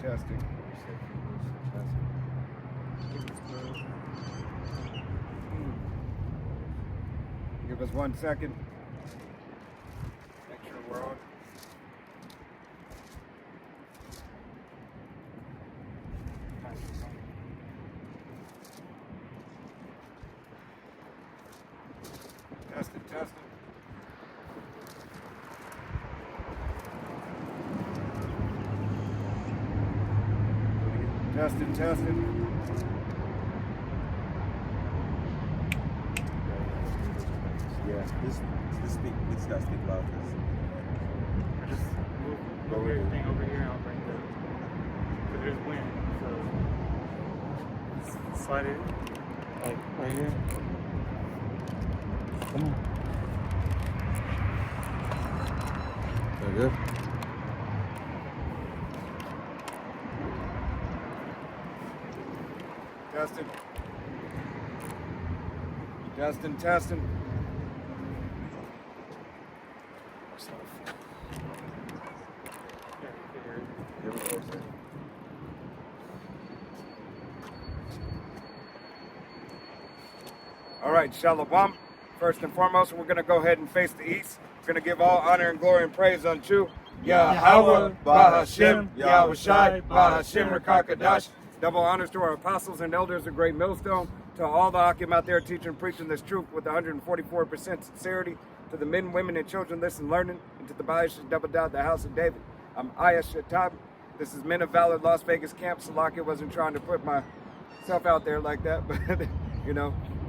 Testing. Give us 1 second. Make sure we're on. Testing. Testing. Yeah, this got to speak loud. Just move everything over here and I'll bring the, because there's wind, so slide it, like right here. Come on. Very good. Testing. All right, Shalom. First and foremost, we're going to go ahead and face the east. We're going to give all honor and glory and praise unto Yahweh, Bahashem, Yahweh Shai, Bahashem, Rakakadash. Double honors to our apostles and elders of Great Millstone, to all the Akim out there teaching and preaching this truth with 144% sincerity, to the men, women, and children listening, learning, and to the Ba'ish double dot, the house of David. I'm Ayah Shatab. This is Men of Valor Las Vegas Camp. Salaki wasn't trying to put myself out there like that, but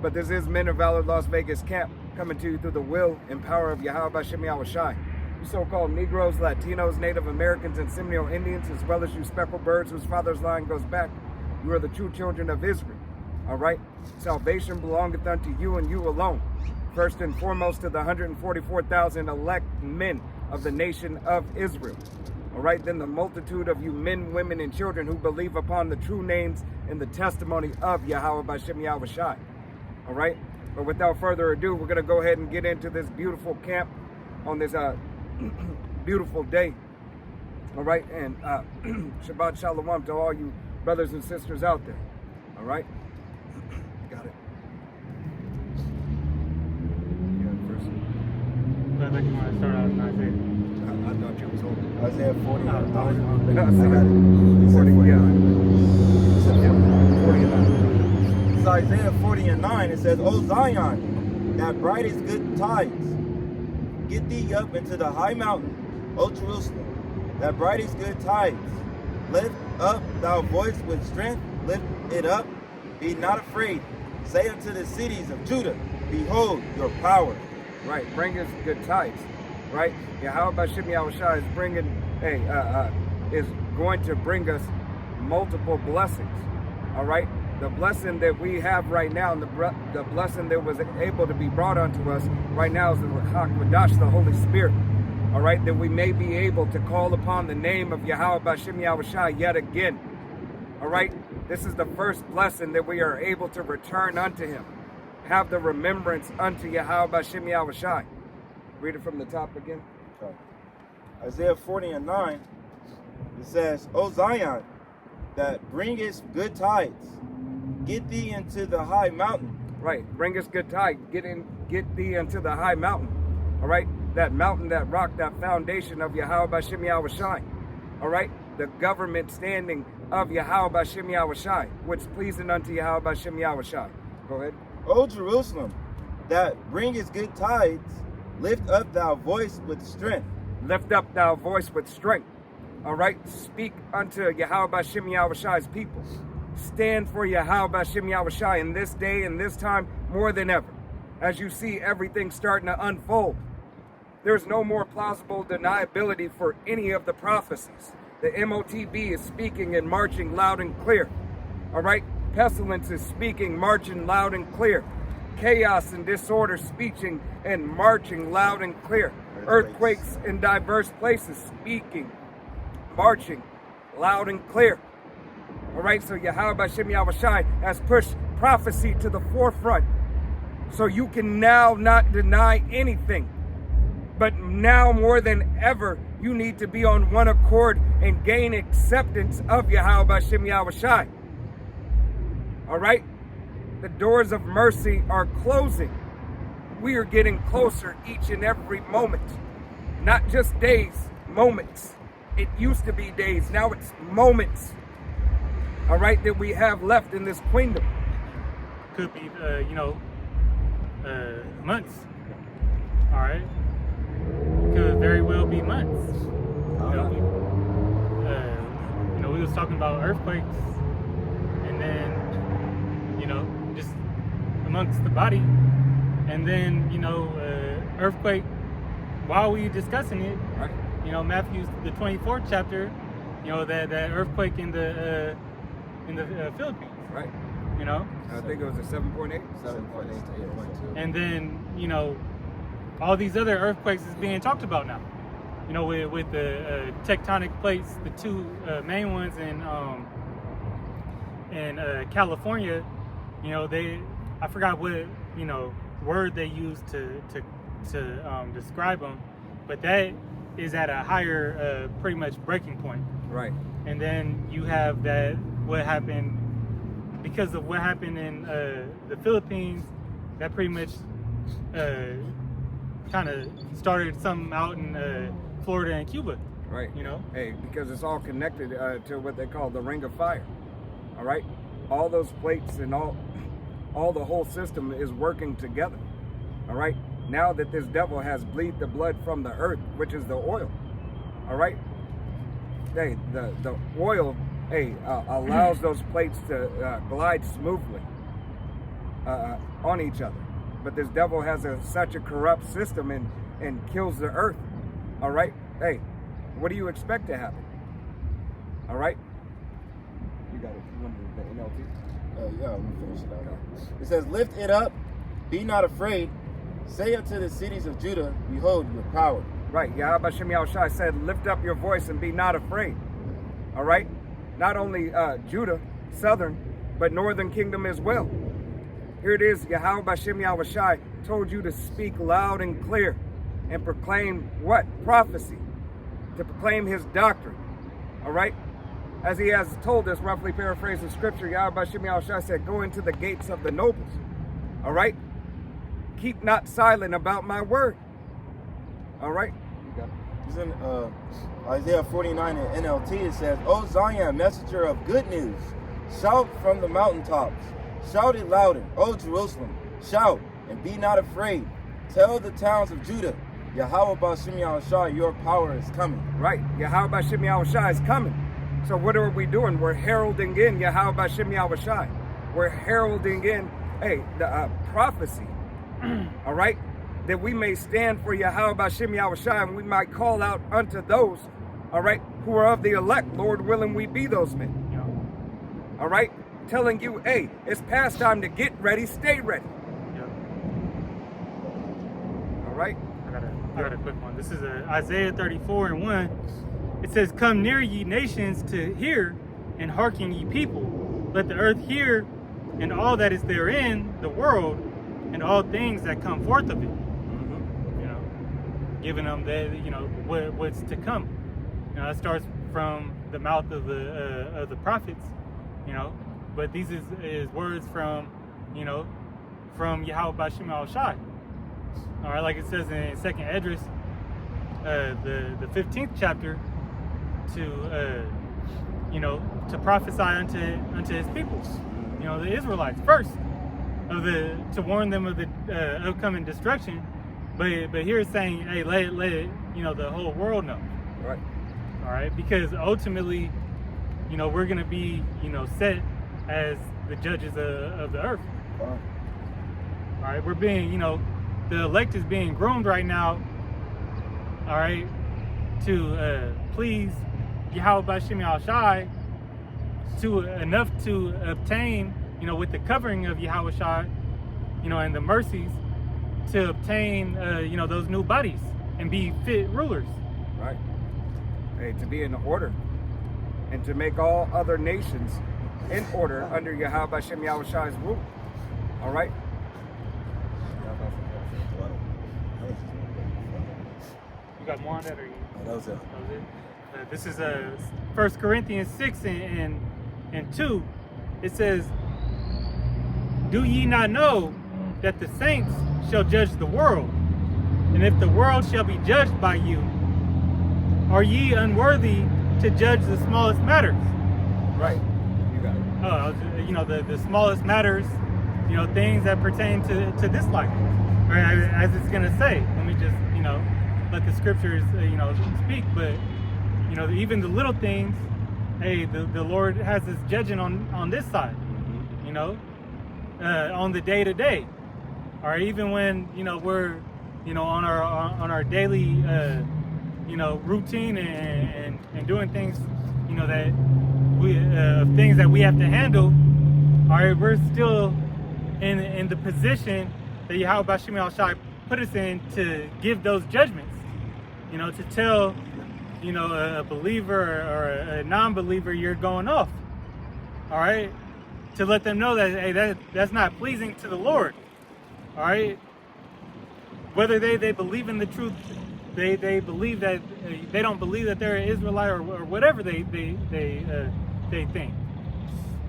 but this is Men of Valor Las Vegas Camp, coming to you through the will and power of Yahweh Bashem Yahweh Shai. You so-called Negroes, Latinos, Native Americans, and Seminole Indians, as well as you speckled birds whose father's line goes back, you are the true children of Israel. All right? Salvation belongeth unto you and you alone. First and foremost to the 144,000 elect men of the nation of Israel. All right? Then the multitude of you men, women, and children who believe upon the true names and the testimony of Yahweh Bashem Yahweh Shai. All right? But without further ado, we're going to go ahead and get into this beautiful camp on this beautiful day. All right? And Shabbat Shalom to all you brothers and sisters out there. All right? Got it. I thought you wanted to start out in Isaiah. I thought you was old. Isaiah 40. I got it. 40 and 9. It's Isaiah 40 and 9. It says, O Zion, that brightest good tides, get thee up into the high mountain, O Jerusalem, that brightest good tides. Lift up thy voice with strength, lift it up, be not afraid. Say unto the cities of Judah, behold your power. Right, bring us good tidings, right? Yahweh Bashem Yahweh Shai is is going to bring us multiple blessings, all right? The blessing that we have right now, and the blessing that was able to be brought unto us right now is the Ruach Kodesh, the Holy Spirit, all right? That we may be able to call upon the name of Yahweh Bashem Yahweh Shai yet again, all right? This is the first blessing that we are able to return unto Him. Have the remembrance unto Yahweh Bashem Yahweh Shai. Read it from the top again. Okay. Isaiah 40 and 9, it says, O Zion, that bringest good tides, get thee into the high mountain. Right, bring us good tide. Get thee into the high mountain. All right, that mountain, that rock, that foundation of Yahweh Bashem Yahweh Shai. All right, the government standing of Yahweh Bashem Yahweh Shai, which pleasing unto Yahweh Bashem Yahweh Shai. Go ahead. O Jerusalem, that bringest good tides, lift up thou voice with strength. Lift up thou voice with strength. All right, speak unto Yahweh Bashem Yahweh Shai's people. Stand for Yahweh Bashem Yahweh Shai in this day and this time more than ever. As you see everything starting to unfold, there's no more plausible deniability for any of the prophecies. The MOTB is speaking and marching loud and clear. All right, pestilence is speaking, marching loud and clear. Chaos and disorder speaking and marching loud and clear. Earthquakes in diverse places speaking, marching loud and clear. All right, so Yahweh Bashem Yahweh Shai has pushed prophecy to the forefront. So you can now not deny anything. But now more than ever, you need to be on one accord and gain acceptance of Yahweh B'Shem Yahushai. All right? The doors of mercy are closing. We are getting closer each and every moment. Not just days, moments. It used to be days, now it's moments. All right, that we have left in this queendom. Could be, months. All right. Could very well be months. We was talking about earthquakes, and then, just amongst the body, and then, earthquake. While we discussing it, Right. Matthew the 24th chapter, that earthquake in the Philippines. Right. I I think it was a 7.8. 7.8 to 8.2. And then, all these other earthquakes is being talked about now. With the tectonic plates, the two main ones in California, I forgot what, word they used to describe them, but that is at a higher, pretty much breaking point. Right. And then you have what happened because of what happened in the Philippines, that pretty much kind of started something out in Florida and Cuba. Right. Hey, because it's all connected to what they call the ring of fire. All right. All those plates and all the whole system is working together. All right. Now that this devil has bleed the blood from the earth, which is the oil. All right. Hey, the oil, allows those plates to glide smoothly on each other. But this devil has such a corrupt system and kills the earth. All right. Hey, what do you expect to happen? All right. You got it. You want the NLT? Yeah, let me finish it out. It says, lift it up, be not afraid. Say unto the cities of Judah, behold your power. Right. Yahweh B'Shem Yahushai said, lift up your voice and be not afraid. All right. Not only Judah, southern, but northern kingdom as well. Here it is. Yahweh B'Shem Yahushai told you to speak loud and clear and proclaim what? Prophecy. To proclaim his doctrine. All right. As he has told us, roughly paraphrasing scripture, Yahweh B'Shem Yahushai said, go into the gates of the nobles. All right. Keep not silent about my word. All right. You got it. It's in Isaiah 49 in NLT. It says, O Zion, messenger of good news, shout from the mountaintops. Shout it louder, O Jerusalem. Shout and be not afraid. Tell the towns of Judah, Yahweh B'Shem Yahushai, your power is coming. Right. Yahweh B'Shem Yahushai is coming. So what are we doing? We're heralding in Yahweh B'Shem Yahushai. We're heralding in, the prophecy. All right. That we may stand for Yahweh B'Shem Yahushai, and we might call out unto those, all right, who are of the elect. Lord willing, we be those men. All right. Telling you, hey, it's past time to get ready, stay ready. All right. I got a quick one. This is Isaiah 34:1. It says, come near ye nations to hear, and hearken ye people. Let the earth hear, and all that is therein, the world, and all things that come forth of it. Giving them what's to come. It starts from the mouth of the prophets, but these is words from from Yahweh B'Shem Yahushai. All right, like it says in 2nd Esdras, the 15th chapter, to prophesy unto his people, the Israelites first, to warn them of the upcoming destruction. But here it's saying, hey, let it, the whole world know. Right. All right, because ultimately, we're gonna be, set as the judges of the earth. Wow. All right, we're being, the elect is being groomed right now. All right, to please Yahweh B'Shem Yahushai, enough to obtain, with the covering of Yahweh Shai, and the mercies, to obtain, those new bodies and be fit rulers. Right. Hey, to be in order and to make all other nations in order under Yahweh Shem Yahushai's rule. All right? You got more on that, or you? Oh, that was it. That was it. This is 1 Corinthians 6 and 2. It says, "Do ye not know that the saints shall judge the world? And if the world shall be judged by you, are ye unworthy to judge the smallest matters?" Right. You got it. You know, the smallest matters, you know, things that pertain to this life. Right? As it's going to say. Let me just, you know, let the scriptures, you know, speak. But, you know, even the little things, hey, the Lord has us judging on this side, you know, on the day-to-day. Or even when, you know, we're, you know, on our daily, you know, routine and doing things, you know, that we things that we have to handle. All right, we're still in the position that Yahweh Shem Yahushai put us in to give those judgments. You know, to tell, you know, a believer or a non-believer you're going off. All right, to let them know that, hey, that's not pleasing to the Lord. All right, whether they believe in the truth, they believe that they don't believe that they're an Israelite or whatever they think.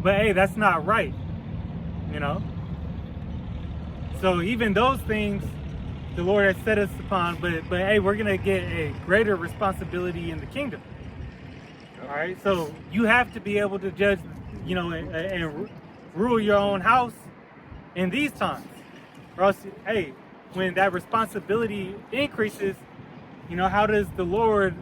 But hey, that's not right, you know. So even those things, the Lord has set us upon. But hey, we're gonna get a greater responsibility in the kingdom. All right, so you have to be able to judge, you know, and rule your own house in these times. Or else, hey, when that responsibility increases, you know, how does the Lord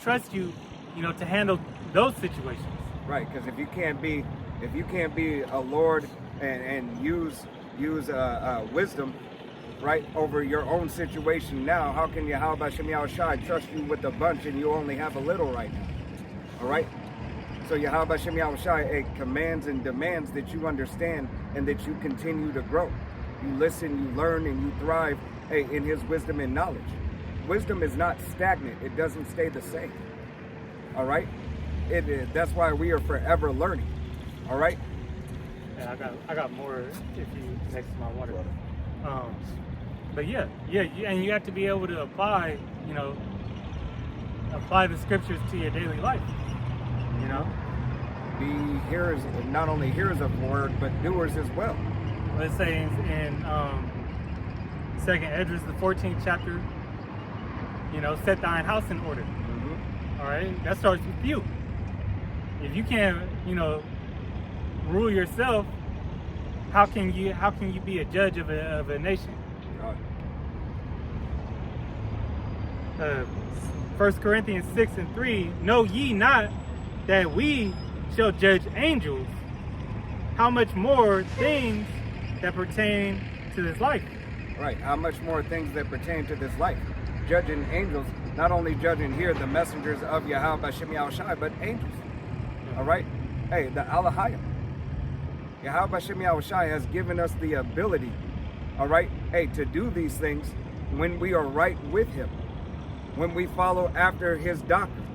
trust you, you know, to handle those situations? Right, because if you can't be a Lord and use wisdom, right, over your own situation now, how can Yahweh Shem Yahushai trust you with a bunch and you only have a little right now? All right. So Yahweh Shem Yahushai commands and demands that you understand and that you continue to grow. You listen, you learn, and you thrive in His wisdom and knowledge. Wisdom is not stagnant. It doesn't stay the same. All right? That's why we are forever learning. All right? Yeah, I got more if you next to my water. But yeah, and you have to be able to apply the scriptures to your daily life. You know, be hearers, not only hearers of the word, but doers as well. Let's say in 2nd Esdras, the 14th chapter, you know, set thine house in order. Mm-hmm. All right, that starts with you. If you can't, you know, rule yourself, how can you be a judge of a nation? 1 Corinthians 6 and 3, know ye not that we shall judge angels? How much more things that pertain to this life? Right, how much more things that pertain to this life? Judging angels, not only judging here the messengers of Yahweh Shem Yahushai, but angels. All right? Hey, the Alahayim. Yahweh Shem Yahushai has given us the ability, all right, hey, to do these things when we are right with Him, when we follow after His doctrine,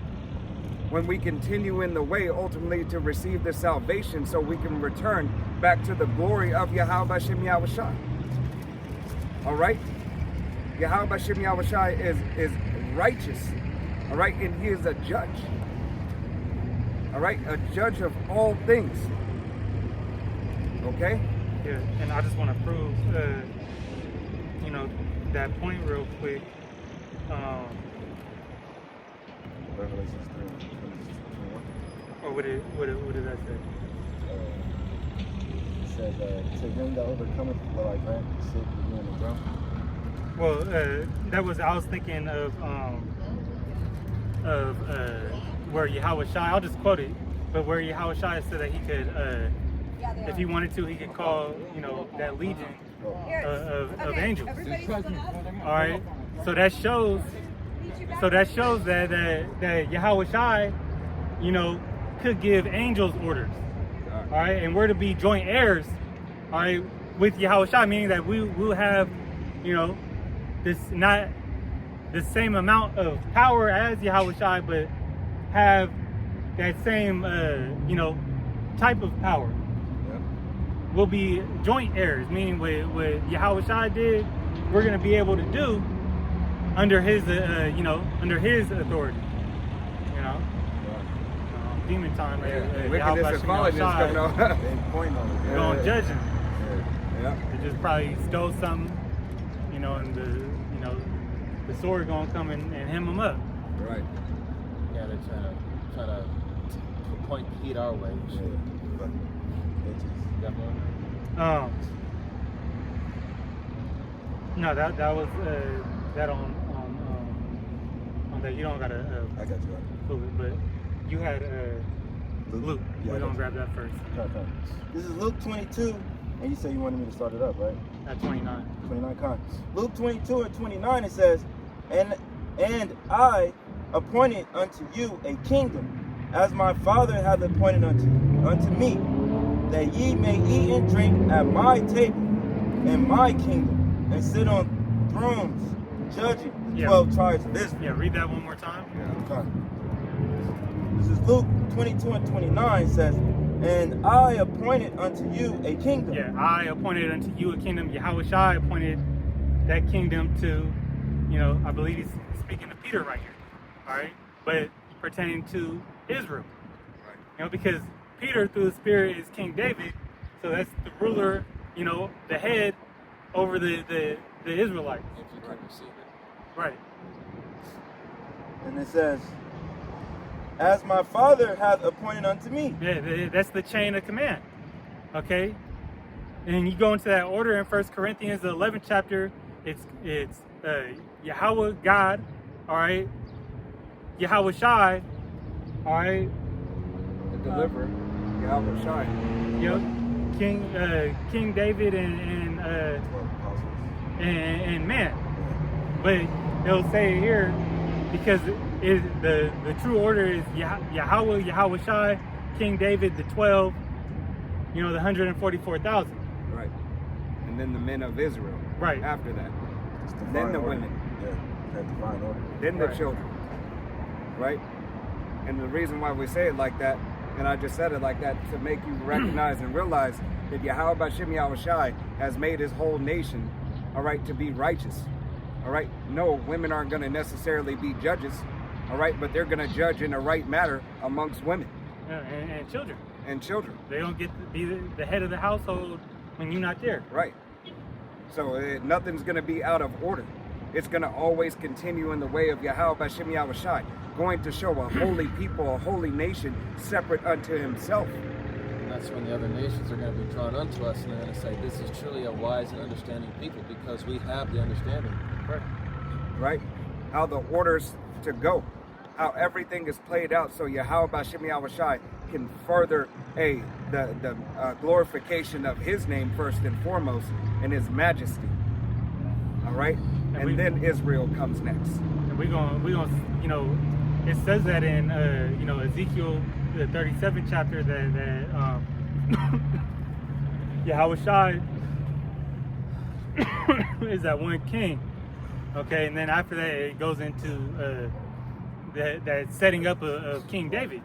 when we continue in the way ultimately to receive the salvation so we can return back to the glory of Yahweh Shem Yahushai. All right? Yahweh Shem Yahushai is righteous, all right, and He is a judge. All right, a judge of all things. Okay? Yeah, and I just want to prove, you know, that point real quick. Revelations 3:21. Or what did that say? It says, to him that overcometh will I grant to sit with me on the throne. Well, I was thinking of where Yahweh Shai, I'll just quote it, but where Yahweh Shai said that he could, if he wanted to, he could call, you know, that legion of angels. All right, so that shows that Yahweh Shai, you know, could give angels orders. All right, and we're to be joint heirs, all right, with Yahweh Shai, meaning that we will have, you know, this not the same amount of power as Yahweh Shai, but have that same type of power. Yep. We'll be joint heirs, meaning what Yahushua did, we're going to be able to do under his under his authority. Demon time. Wickedness and fallenness coming on. They point on it. Going judging. Yeah. They just probably stole something, and the sword gonna come and hem them up. Right. Yeah, they're trying to point the heat our way. Yeah. But they just Definitely. No, that was that on that. You don't gotta I got you. pull it, but you had Luke. Yeah, We're I gonna got grab that first. Okay. This is Luke 22, and you said you wanted me to start it up, right? At 29. 29 con. Luke 22 and 29, it says, and I appointed unto you a kingdom, as my Father hath appointed unto me, that ye may eat and drink at my table in my kingdom, and sit on thrones, judging the 12 tribes of Israel. Yeah, read that one more time. Okay. This is Luke 22 and 29 says, and I appointed unto you a kingdom. Yeah, I appointed unto you a kingdom. Yahushua appointed that kingdom to, I believe he's speaking to Peter right here. All right, but pertaining to Israel. Right. Because Peter through the Spirit is King David, so that's the ruler, the head over the Israelites. If you can receive it. Right. And it says, as my Father hath appointed unto me. Yeah, that's the chain of command. Okay? And you go into that order in 1 Corinthians, the 11th chapter, it's Yahweh God, all right? Yahushai, all right? The deliverer, Yahweh Shai. King David and man. But it'll say here, because the true order is Yahweh, Yahushai, King David, the 12, the 144,000. Right. And then the men of Israel. Right. After that. It's Then divine the order. women. Yeah, that divine order. Then the Right. children. Right? And the reason why we say it like that, and I just said it like that, to make you recognize and realize that Yahweh Bashem Yahushai has made his whole nation, all right, to be righteous. All right? No, women aren't going to necessarily be judges, all right, but they're going to judge in the right matter amongst women And children. and children. They don't get to be the head of the household when you're not there. Right. So nothing's going to be out of order. It's going to always continue in the way of Yahweh Bashem Yahushai, going to show a holy people, a holy nation, separate unto himself. And that's when the other nations are going to be drawn unto us, and they're going to say, this is truly a wise and understanding people, because we have the understanding. Right. Right? How the orders to go, how everything is played out, so Yahweh Bashem Yahushai can further the glorification of his name first and foremost, and his majesty. All right? And then Israel comes next. And we're gonna it says that in Ezekiel the 37th chapter that Yahushua is that one king. Okay, and then after that it goes into that setting up of King David.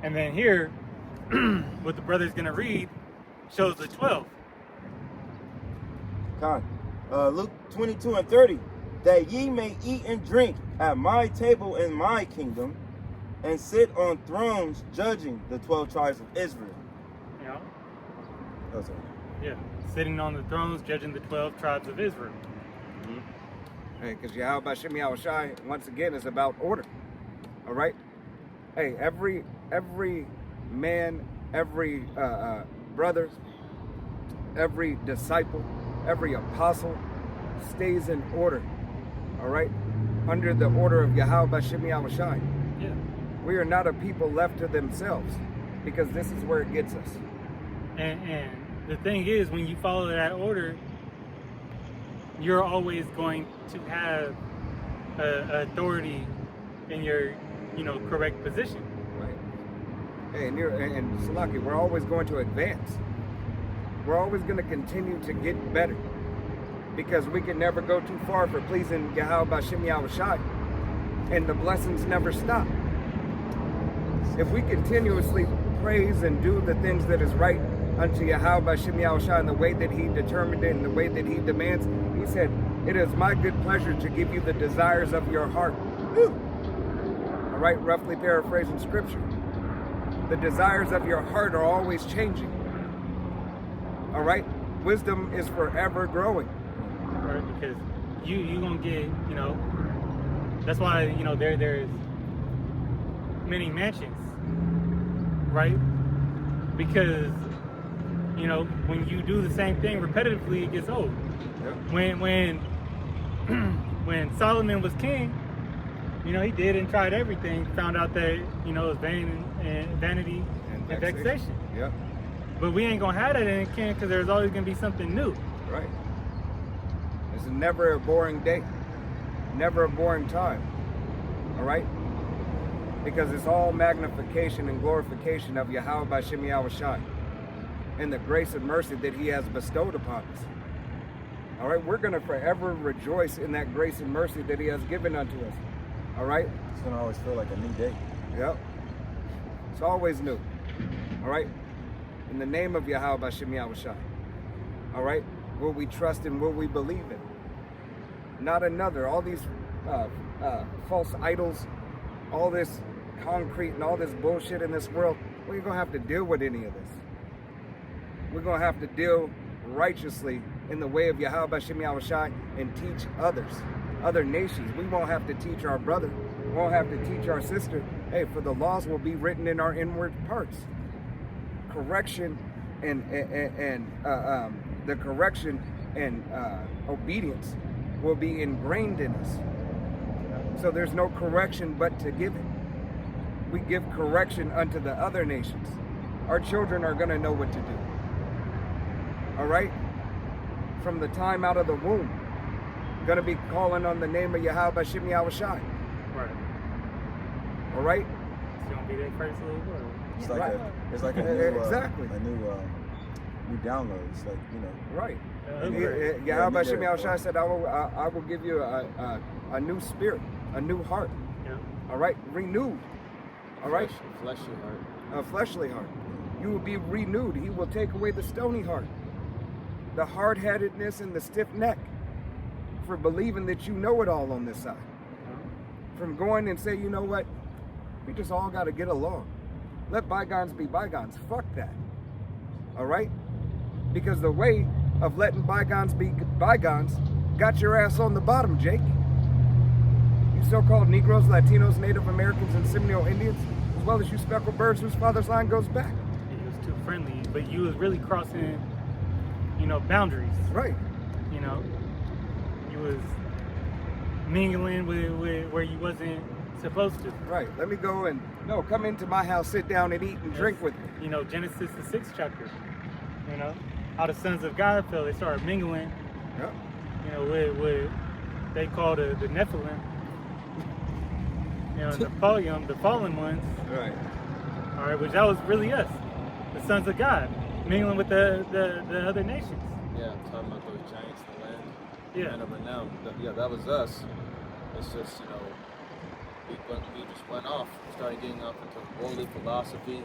And then here what the brother's gonna read shows the 12. Con. Luke 22 and 30, that ye may eat and drink at my table in my kingdom, and sit on thrones judging the 12 tribes of Israel. That's it. Yeah, sitting on the thrones, judging the 12 tribes of Israel. Because Yahweh Bashem Yahushai, once again, is about order. All right? Hey, every man, every brother, every disciple, every apostle stays in order. All right? Under the order of Yahweh Bashem Yahushai. Yeah. We are not a people left to themselves, because this is where it gets us. And the thing is, when you follow that order, you're always going to have authority in your, correct position. Right. Hey, and Salaki, we're always going to advance. We're always going to continue to get better, because we can never go too far for pleasing Yahweh Bashem Yahushai, and the blessings never stop. If we continuously praise and do the things that is right unto Yahweh B'Shem Yahushua in the way that he determined it, in the way that he demands, he said, it is my good pleasure to give you the desires of your heart. Woo! All right, roughly paraphrasing scripture. The desires of your heart are always changing. All right? Wisdom is forever growing. Right? Because you gonna get, you know, that's why, you know, there's many mansions, right? Because, you know, when you do the same thing repetitively, it gets old. Yep. When Solomon was king, you know, he did and tried everything, found out that, you know, it was vanity and vexation. Yep. But we ain't gonna have that in king because there's always gonna be something new. Right. It's never a boring day, never a boring time. All right? Because it's all magnification and glorification of Yahweh B'Shem Yahushua and the grace and mercy that he has bestowed upon us. All right? We're going to forever rejoice in that grace and mercy that he has given unto us. All right? It's gonna always feel like a new day. Yep. It's always new. All right? In the name of Yahweh B'Shem Yahushua. All right? Will we trust and will we believe in? Not another. All these false idols, all this concrete and all this bullshit in this world, we're going to have to deal with any of this. We're going to have to deal righteously in the way of Yahweh B'Shem Yahushua and teach others, other nations. We won't have to teach our brother. We won't have to teach our sister. Hey, for the laws will be written in our inward parts. Correction and the correction and obedience will be ingrained in us. So there's no correction but to give it. We give correction unto the other nations. Our children are going to know what to do. All right? From the time out of the womb, going to be calling on the name of Yahweh B'Shem Yahushua. Right. All right? It's gonna be that first little word. It's like Right. it's like a new Exactly. new download. It's like, you know. Right. Upgrade. Yahweh Yeah, B'Shem yeah. Yahushua said, I will give you a new spirit, a new heart. Yeah. All right? Renewed. All right? Fleshy heart. A fleshly heart. You will be renewed. He will take away the stony heart, the hard-headedness and the stiff neck for believing that you know it all on this side. From going and say, you know what? We just all got to get along. Let bygones be bygones. Fuck that. All right? Because the way of letting bygones be bygones got your ass on the bottom, Jake. You so-called Negroes, Latinos, Native Americans, and Seminole Indians, as well as you speckled birds whose father's line goes back. He was too friendly, but you was really crossing, you know, boundaries. Right. You know, you was mingling with where you wasn't supposed to. Right. Let me go and come into my house, sit down and eat and drink with me. You know, Genesis the 6th chapter. You know, how the sons of God fell. They started mingling. Yep. You know, with they call the Nephilim. You know, the fallen ones. Right. All right, which that was really us, the sons of God, mingling with the other nations. Yeah, talking about those giants in the land. Yeah. Men of renown. Yeah, that was us. It's just, you know, we just went off, started getting off into worldly philosophy,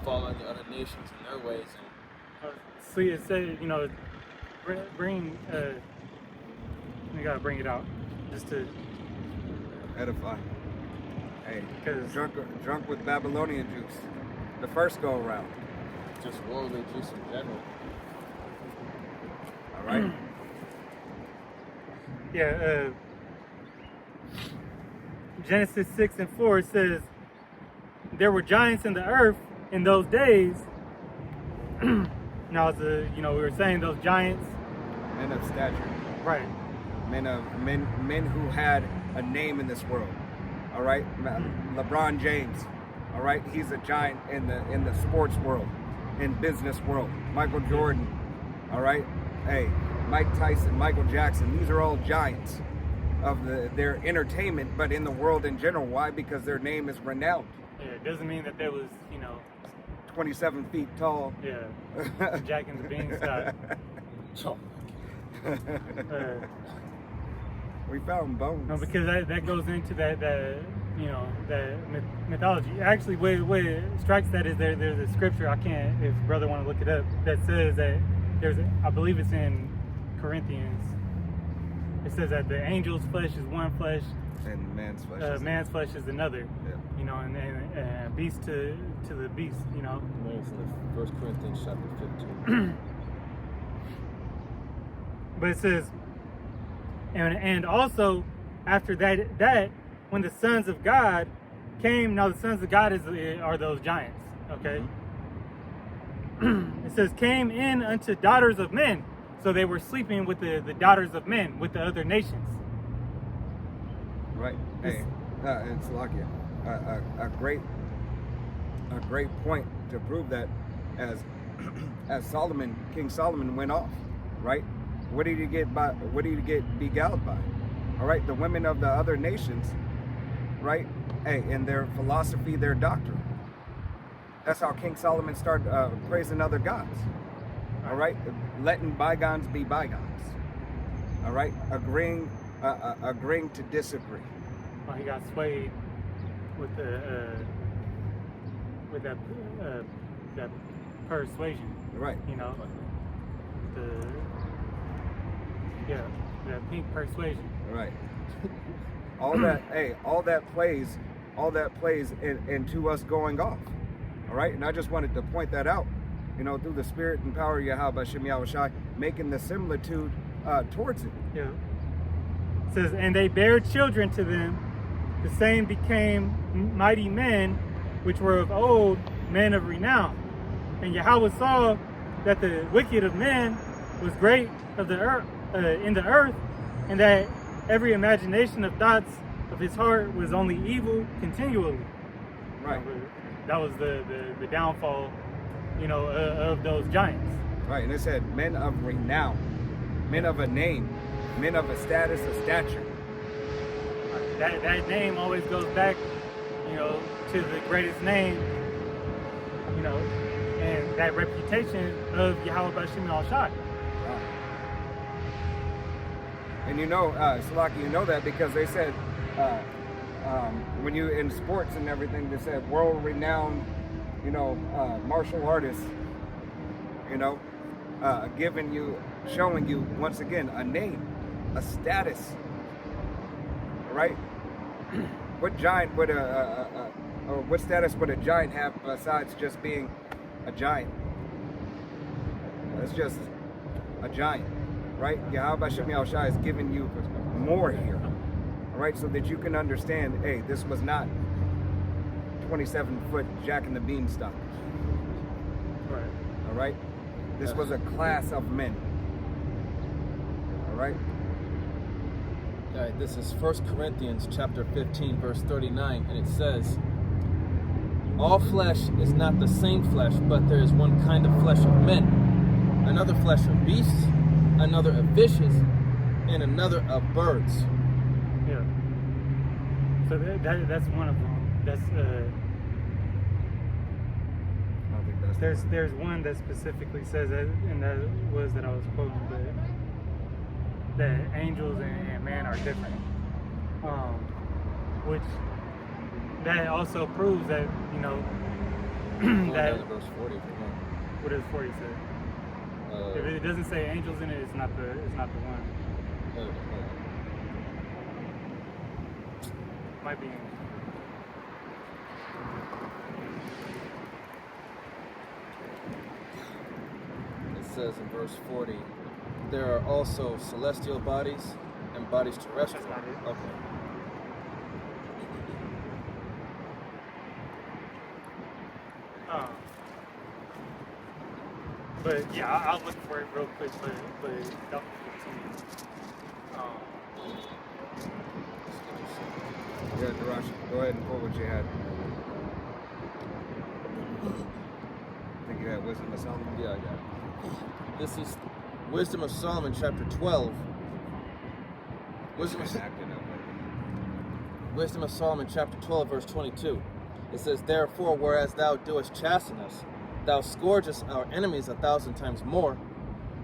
following the other nations and their ways. And So it said, you know, bring, we gotta bring it out, just to, Edify. Hey, 'Cause- drunk with Babylonian juice. The first go around. just worldly juice in general. All right. yeah, Genesis 6:4, it says, there were giants in the earth in those days. Now, we were saying those giants, Men of stature. right? Men who had a name in this world. All right. LeBron James. All right. He's a giant in the sports world, in business world. Michael Jordan. All right. Hey, Mike Tyson, Michael Jackson. These are all giants of their entertainment, but in the world in general. Why? Because their name is renowned. Yeah, it doesn't mean that there was, 27 feet tall. yeah, Jack and the Beanstalk. Oh, Uh, We found bones. no, because that goes into that you know, that mythology. Actually, what it strikes that is there's a scripture, I can't, if brother want to look it up, that says that I believe it's in Corinthians. It says that the angel's flesh is one flesh, And man's flesh is another. Yeah. You know, and beast to the beast. You know. It's in 1 Corinthians chapter 15. But it says, and also after that when the sons of God came, now the sons of God are those giants. Okay. It says came in unto daughters of men. So they were sleeping with the daughters of men, with the other nations. Right. Hey, it's lucky. A great point to prove that as King Solomon went off, right? What did he get beguiled by? All right, the women of the other nations, right? Hey, in their philosophy, their doctrine. That's how King Solomon started praising other gods. All right, letting bygones be bygones. All right, agreeing to disagree. Well, he got swayed with that persuasion. Right. You know, that pink persuasion. Right. all that plays into us going off. All right, and I just wanted to point that out. You know, through the spirit and power of Yahweh Shem Yahushai, making the similitude towards it. Yeah. It says, and they bare children to them, the same became mighty men, which were of old, men of renown. And Yahweh saw that the wicked of men was great of the earth, in the earth, and that every imagination of thoughts of his heart was only evil continually. Right. That was the downfall, you know, of those giants. Right, and it said men of renown, men of a name, men of a status, a stature. That name always goes back, you know, to the greatest name, you know, and that reputation of Yahweh Bashim al-Shai. Wow. And you know, Salaki, you know that because they said, when you in sports and everything, they said world-renowned, you know, martial artists, you know, showing you once again a name, a status, right? What giant would or what status would a giant have besides just being a giant? It's just a giant, right? Yahweh Shem Yahushai is giving you more here, all right, so that you can understand, hey, this was not 27-foot Jack and the Beanstalk. Right. All right? This was a class of men. All right? All right, this is 1 Corinthians chapter 15, verse 39, and it says, all flesh is not the same flesh, but there is one kind of flesh of men, another flesh of beasts, another of fishes, and another of birds. Yeah. So that's one of them. That's I don't think that's there's one that specifically says that, and that was that I was quoting, that angels and man are different. Which that also proves that, you know, that Verse 40. what does 40 say? If it doesn't say angels in it, it's not the one. Might be. It says in verse 40, there are also celestial bodies and bodies terrestrial. That's not it. Okay. But yeah, I'll look for it real quick. But don't continue. Yeah, Darash, go ahead and pull what you had. I think you had Wisdom of Solomon? Yeah, I got it. This is Wisdom of Solomon, chapter 12. Wisdom of Solomon, chapter 12, verse 22. It says, therefore, whereas thou doest chasten us, thou scourgest our enemies 1,000 times more,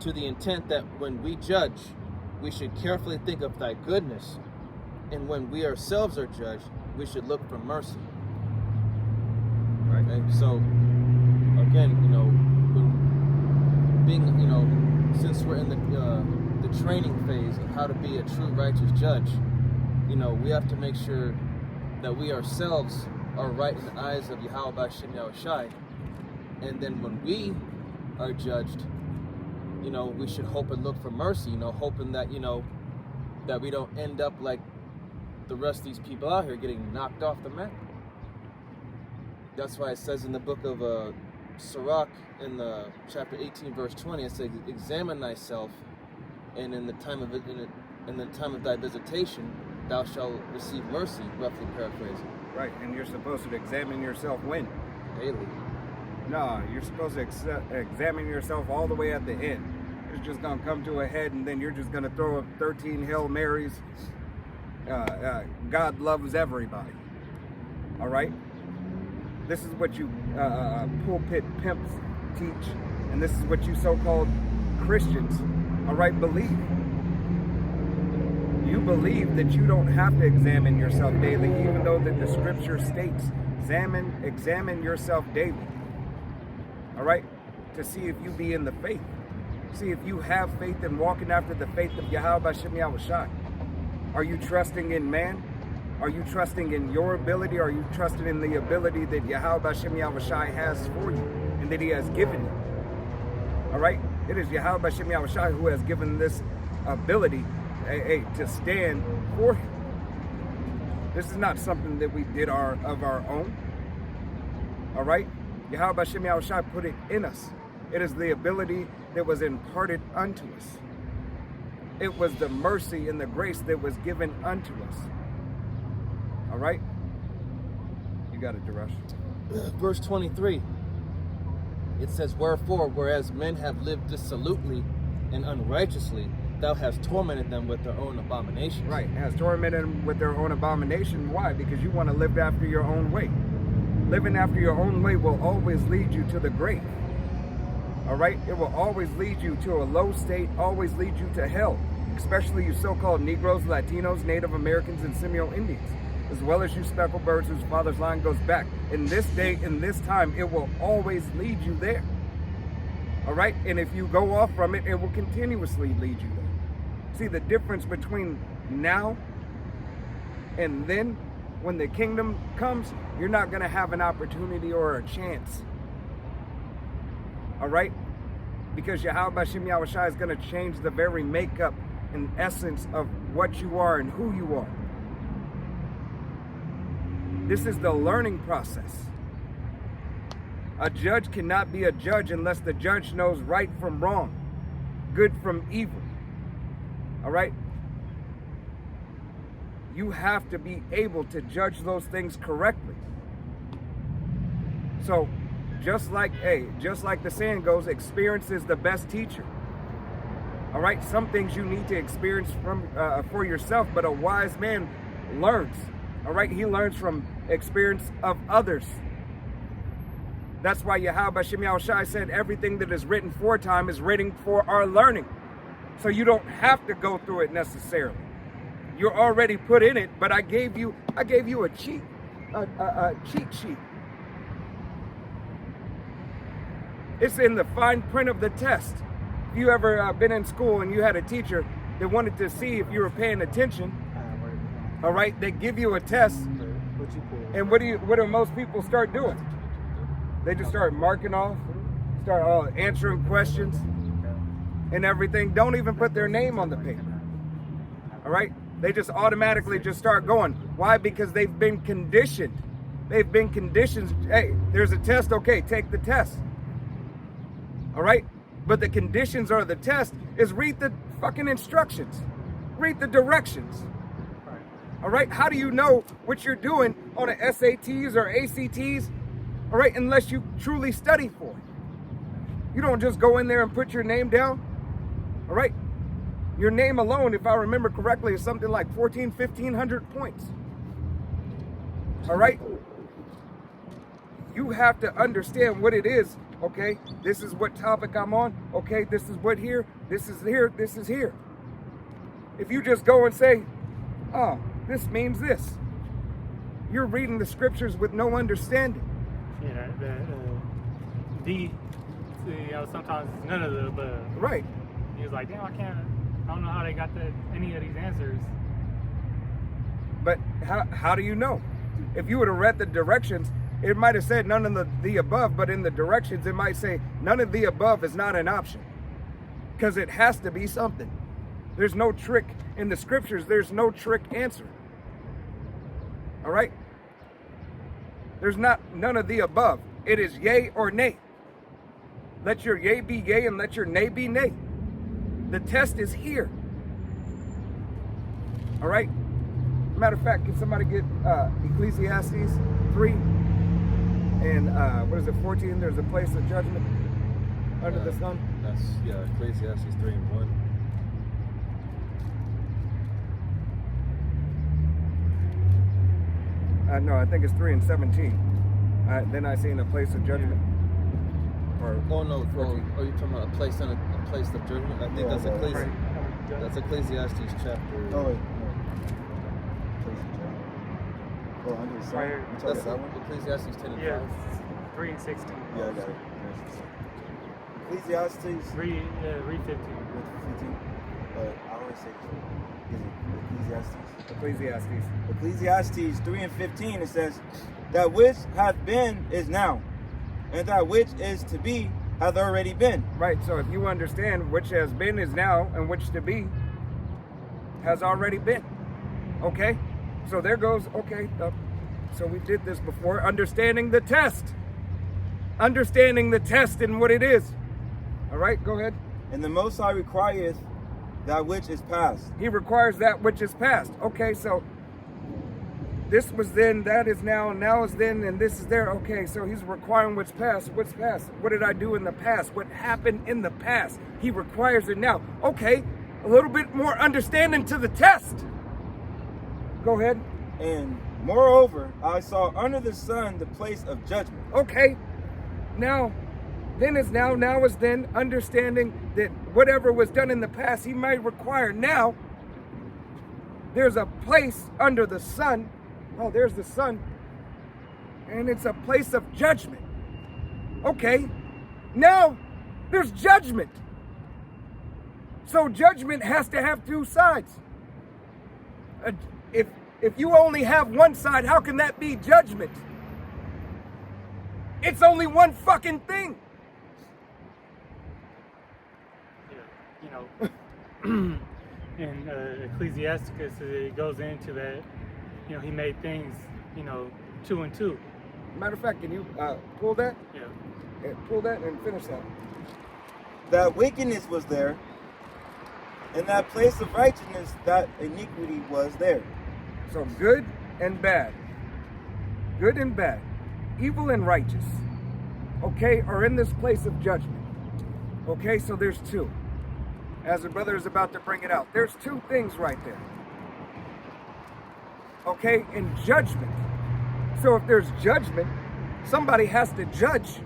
to the intent that when we judge, we should carefully think of thy goodness, and when we ourselves are judged, we should look for mercy. Right. Okay, so again, being, since we're in the training phase of how to be a true righteous judge, we have to make sure that we ourselves are right in the eyes of Yahweh B'Shem Yahushai. And then when we are judged, we should hope and look for mercy, hoping that, that we don't end up like the rest of these people out here getting knocked off the map. That's why it says in the book of Sirach, in the chapter 18, verse 20, it says, "Examine thyself, and in the time of thy visitation, thou shalt receive mercy," roughly paraphrasing. Right, and you're supposed to examine yourself when? Daily. No, you're supposed to examine yourself all the way at the end. It's just going to come to a head, and then you're just going to throw up 13 Hail Marys. God loves everybody. All right? This is what you pulpit pimps teach, and this is what you so-called Christians, all right, believe. You believe that you don't have to examine yourself daily, even though that the scripture states, examine yourself daily. All right? To see if you be in the faith. See if you have faith and walking after the faith of Yahweh B'Shem Yahushai. Are you trusting in man? Are you trusting in your ability? Are you trusting in the ability that Yahweh B'Shem Yahushai has for you and that he has given you? All right? It is Yahweh B'Shem Yahushai who has given this ability to stand for him. This is not something that we did of our own. All right? Yahweh B'Shem Yahushai put it in us. It is the ability that was imparted unto us. It was the mercy and the grace that was given unto us. All right? You got it, Darash. Verse 23. It says, "Wherefore, whereas men have lived dissolutely and unrighteously, thou hast tormented them with their own abominations." Right, has tormented them with their own abomination. Why? Because you want to live after your own way. Living after your own way will always lead you to the grave. All right? It will always lead you to a low state, always lead you to hell. Especially you so-called Negroes, Latinos, Native Americans, and Seminole Indians, as well as you speckled birds whose father's line goes back. In this day, in this time, it will always lead you there. All right? And if you go off from it, it will continuously lead you there. See, the difference between now and then, when the kingdom comes, you're not going to have an opportunity or a chance. All right? Because Yahweh B'Shem Yahushai is going to change the very makeup and essence of what you are and who you are. This is the learning process. A judge cannot be a judge unless the judge knows right from wrong, good from evil. All right? You have to be able to judge those things correctly. So, just like the saying goes, experience is the best teacher. All right? Some things you need to experience for yourself, but a wise man learns. All right? He learns from experience of others. That's why Yahweh B'Shem Yahushai said everything that is written for time is written for our learning. So you don't have to go through it necessarily. You're already put in it, but I gave you a cheat sheet. It's in the fine print of the test. If you ever been in school and you had a teacher that wanted to see if you were paying attention, all right, they give you a test, and what do most people start doing? They just start marking off, start answering questions and everything. Don't even put their name on the paper. All right? They just automatically just start going. Why? Because they've been conditioned. They've been conditioned. Hey, there's a test. Okay, take the test. All right? But the conditions or the test is read the fucking instructions. Read the directions. All right? How do you know what you're doing on the SATs or ACTs? All right, unless you truly study for it. You don't just go in there and put your name down. All right? Your name alone, if I remember correctly, is something like 1,500 points. All right? You have to understand what it is. Okay, this is what topic I'm on. Okay, this is what here. This is here. This is here. If you just go and say, oh, this means this. you're reading the scriptures with no understanding. Yeah, sometimes it's none of the above. Right. He was like, damn, I don't know how they got any of these answers. But how do you know? If you would have read the directions, it might have said none of the above, but in the directions it might say none of the above is not an option. Because it has to be something. There's no trick in the scriptures. There's no trick answer. All right? There's none of the above. It is yay or nay. Let your yay be yay and let your nay be nay. The test is here. All right? Matter of fact, can somebody get Ecclesiastes 3 and 14? There's a place of judgment under the sun. That's Ecclesiastes 3 and 1. No, I think it's 3 and 17. Then I seen a place of judgment. Or Oh no! Oh, you're talking about a place of judgment. I think that's Ecclesiastes chapter. Oh wait. Oh, under the sun. Right. You talking That's about that one? Ecclesiastes 10 and 5. 3 and 16. Yeah, I got it. Ecclesiastes. Read 15. 15. But I always say, is it Ecclesiastes? Ecclesiastes 3 and 15, it says, that which hath been is now, and that which is to be hath already been. Right, so if you understand which has been is now and which to be has already been. Okay? So there goes, okay, so we did this before. Understanding the test. Understanding the test and what it is. All right, go ahead. And the Most High requireth that which is past. He requires that which is past. Okay, so this was then, that is now, now is then, and this is there. Okay, so he's requiring what's past. What's past? What did I do in the past? What happened in the past? He requires it now. Okay, a little bit more understanding to the test. Go ahead. And moreover, I saw under the sun the place of judgment. Okay, now, then is now, now is then, understanding that whatever was done in the past, he might require now. There's a place under the sun. Oh, there's the sun. And it's a place of judgment. Okay, now there's judgment. So judgment has to have two sides. If you only have one side, how can that be judgment? It's only one fucking thing. Yeah, in Ecclesiasticus, it goes into that, he made things, 2 and 2. Matter of fact, can you pull that? Yeah. Yeah, pull that and finish that. That wickedness was there, and that place of righteousness, that iniquity was there. So good and bad. Good and bad. Evil and righteous. Okay, are in this place of judgment. Okay, so there's two. As the brother is about to bring it out. There's two things right there. Okay, in judgment. So if there's judgment, somebody has to judge.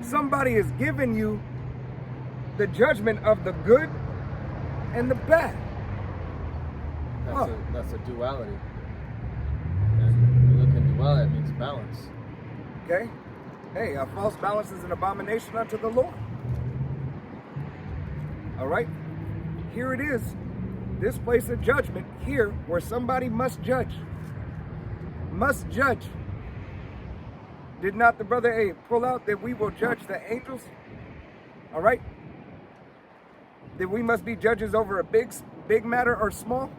Somebody is giving you the judgment of the good and the bad. That's a duality. And when you look in duality, it means balance. Okay? Hey, a false balance is an abomination unto the Lord. All right? Here it is. This place of judgment here where somebody must judge. Must judge. Did not the brother pull out that we will judge the angels? All right? That we must be judges over a big matter or small?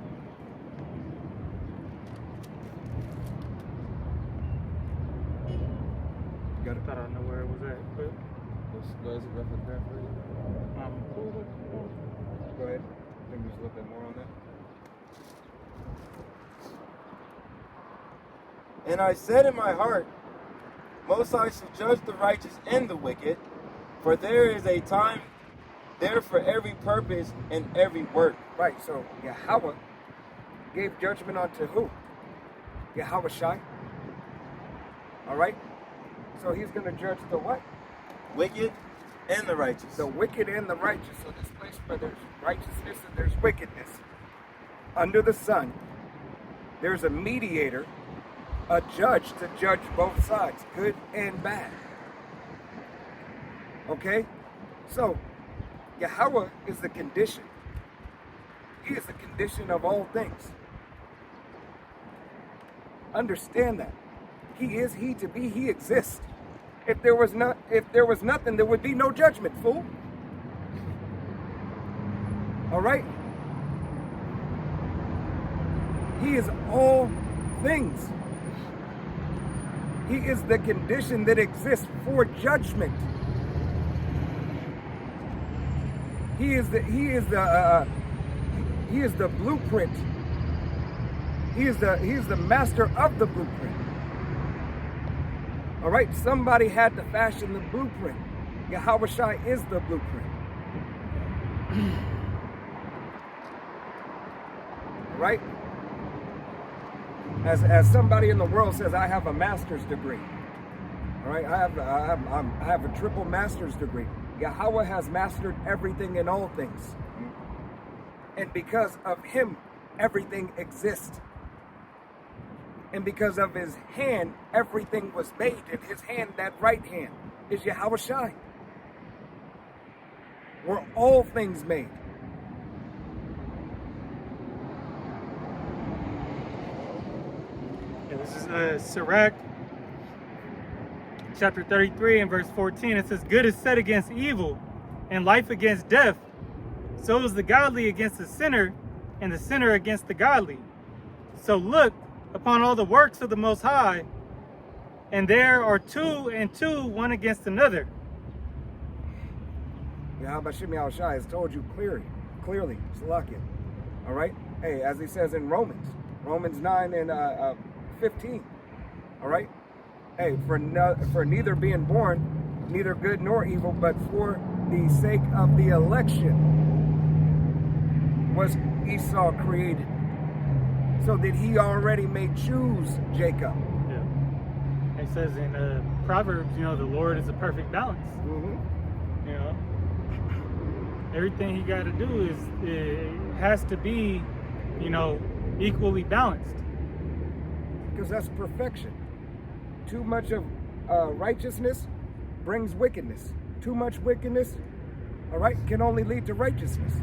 Got it. I don't know where it was at, but What is it roughly paraphrased? Go ahead. Maybe just a little bit more on that. And I said in my heart, Most High shall judge the righteous and the wicked, for there is a time there for every purpose and every work. Right, so Yahweh gave judgment unto who? Yahweh Shai. All right? So he's going to judge the what? Wicked and the righteous. The wicked and the righteous. So this place where there's righteousness and there's wickedness under the sun, There's a mediator, a judge to judge both sides, good and bad. Okay? So, Yahweh is the condition. He is the condition of all things. Understand that. He is he to be, he exists. If there was nothing, there would be no judgment, fool. All right? He is all things. He is the condition that exists for judgment. He is the blueprint. He is the master of the blueprint. All right, somebody had to fashion the blueprint. Yahweh Shai is the blueprint. Right? As somebody in the world says, I have a master's degree. All right, I have a triple master's degree. Yahweh has mastered everything in all things. And because of him, everything exists. And because of his hand, everything was made. In his hand, that right hand, is Yahweh Shai. Were all things made. Yeah, this is Sirach, chapter 33 and verse 14. It says, good is set against evil, and life against death. So is the godly against the sinner, and the sinner against the godly. So look upon all the works of the Most High, and there are two and two, one against another. Yahweh Shem Yahweh Shai has told you clearly, Salakia. All right? Hey, as he says in Romans 9 and 15. All right? Hey, for neither being born, neither good nor evil, but for the sake of the election was Esau created, so that he already may choose Jacob. Yeah. It says in Proverbs, the Lord is a perfect balance. Mm-hmm. Everything he got to do it has to be, equally balanced. Because that's perfection. Too much of righteousness brings wickedness. Too much wickedness, all right, can only lead to righteousness.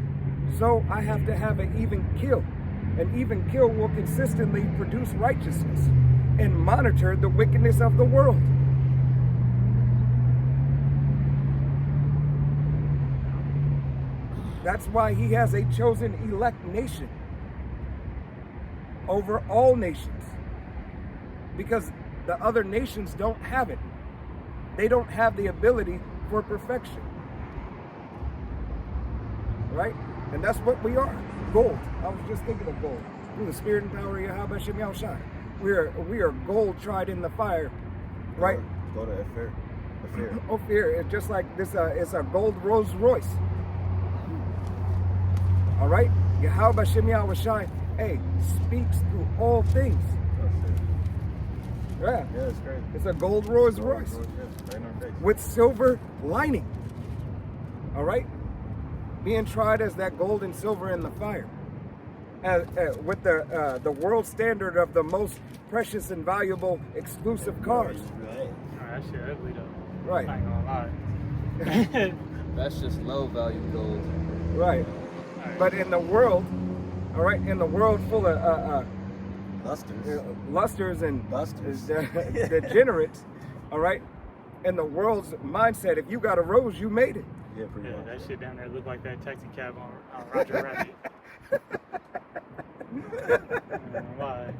So I have to have an even kill. An even kill will consistently produce righteousness and monitor the wickedness of the world. That's why he has a chosen elect nation over all nations. Because the other nations don't have it. They don't have the ability for perfection. Right? And that's what we are. Gold. I was just thinking of gold. Through the spirit and power of Yahweh Shem Yahweh Shai. We are gold tried in the fire. Right? Go to Ophir. Ophir. It's just like this. It's a gold Rolls Royce. All right? Yahweh Shem Yahweh Shai, hey, speaks through all things. Yeah. Yeah, it's great. It's a gold Rolls Royce. Yeah, right in our face. With silver lining. All right? Being tried as that gold and silver in the fire. With the world standard of the most precious and valuable exclusive cars. Right. That shit ugly though. Right. I ain't gonna lie. That's just low value gold. Right. But in the world, all right, in the world full of lusters and Busters. degenerates, all right, in the world's mindset, if you got a rose, you made it. Yeah, pretty much. That shit down there look like that taxi cab on Roger Rabbit. Why?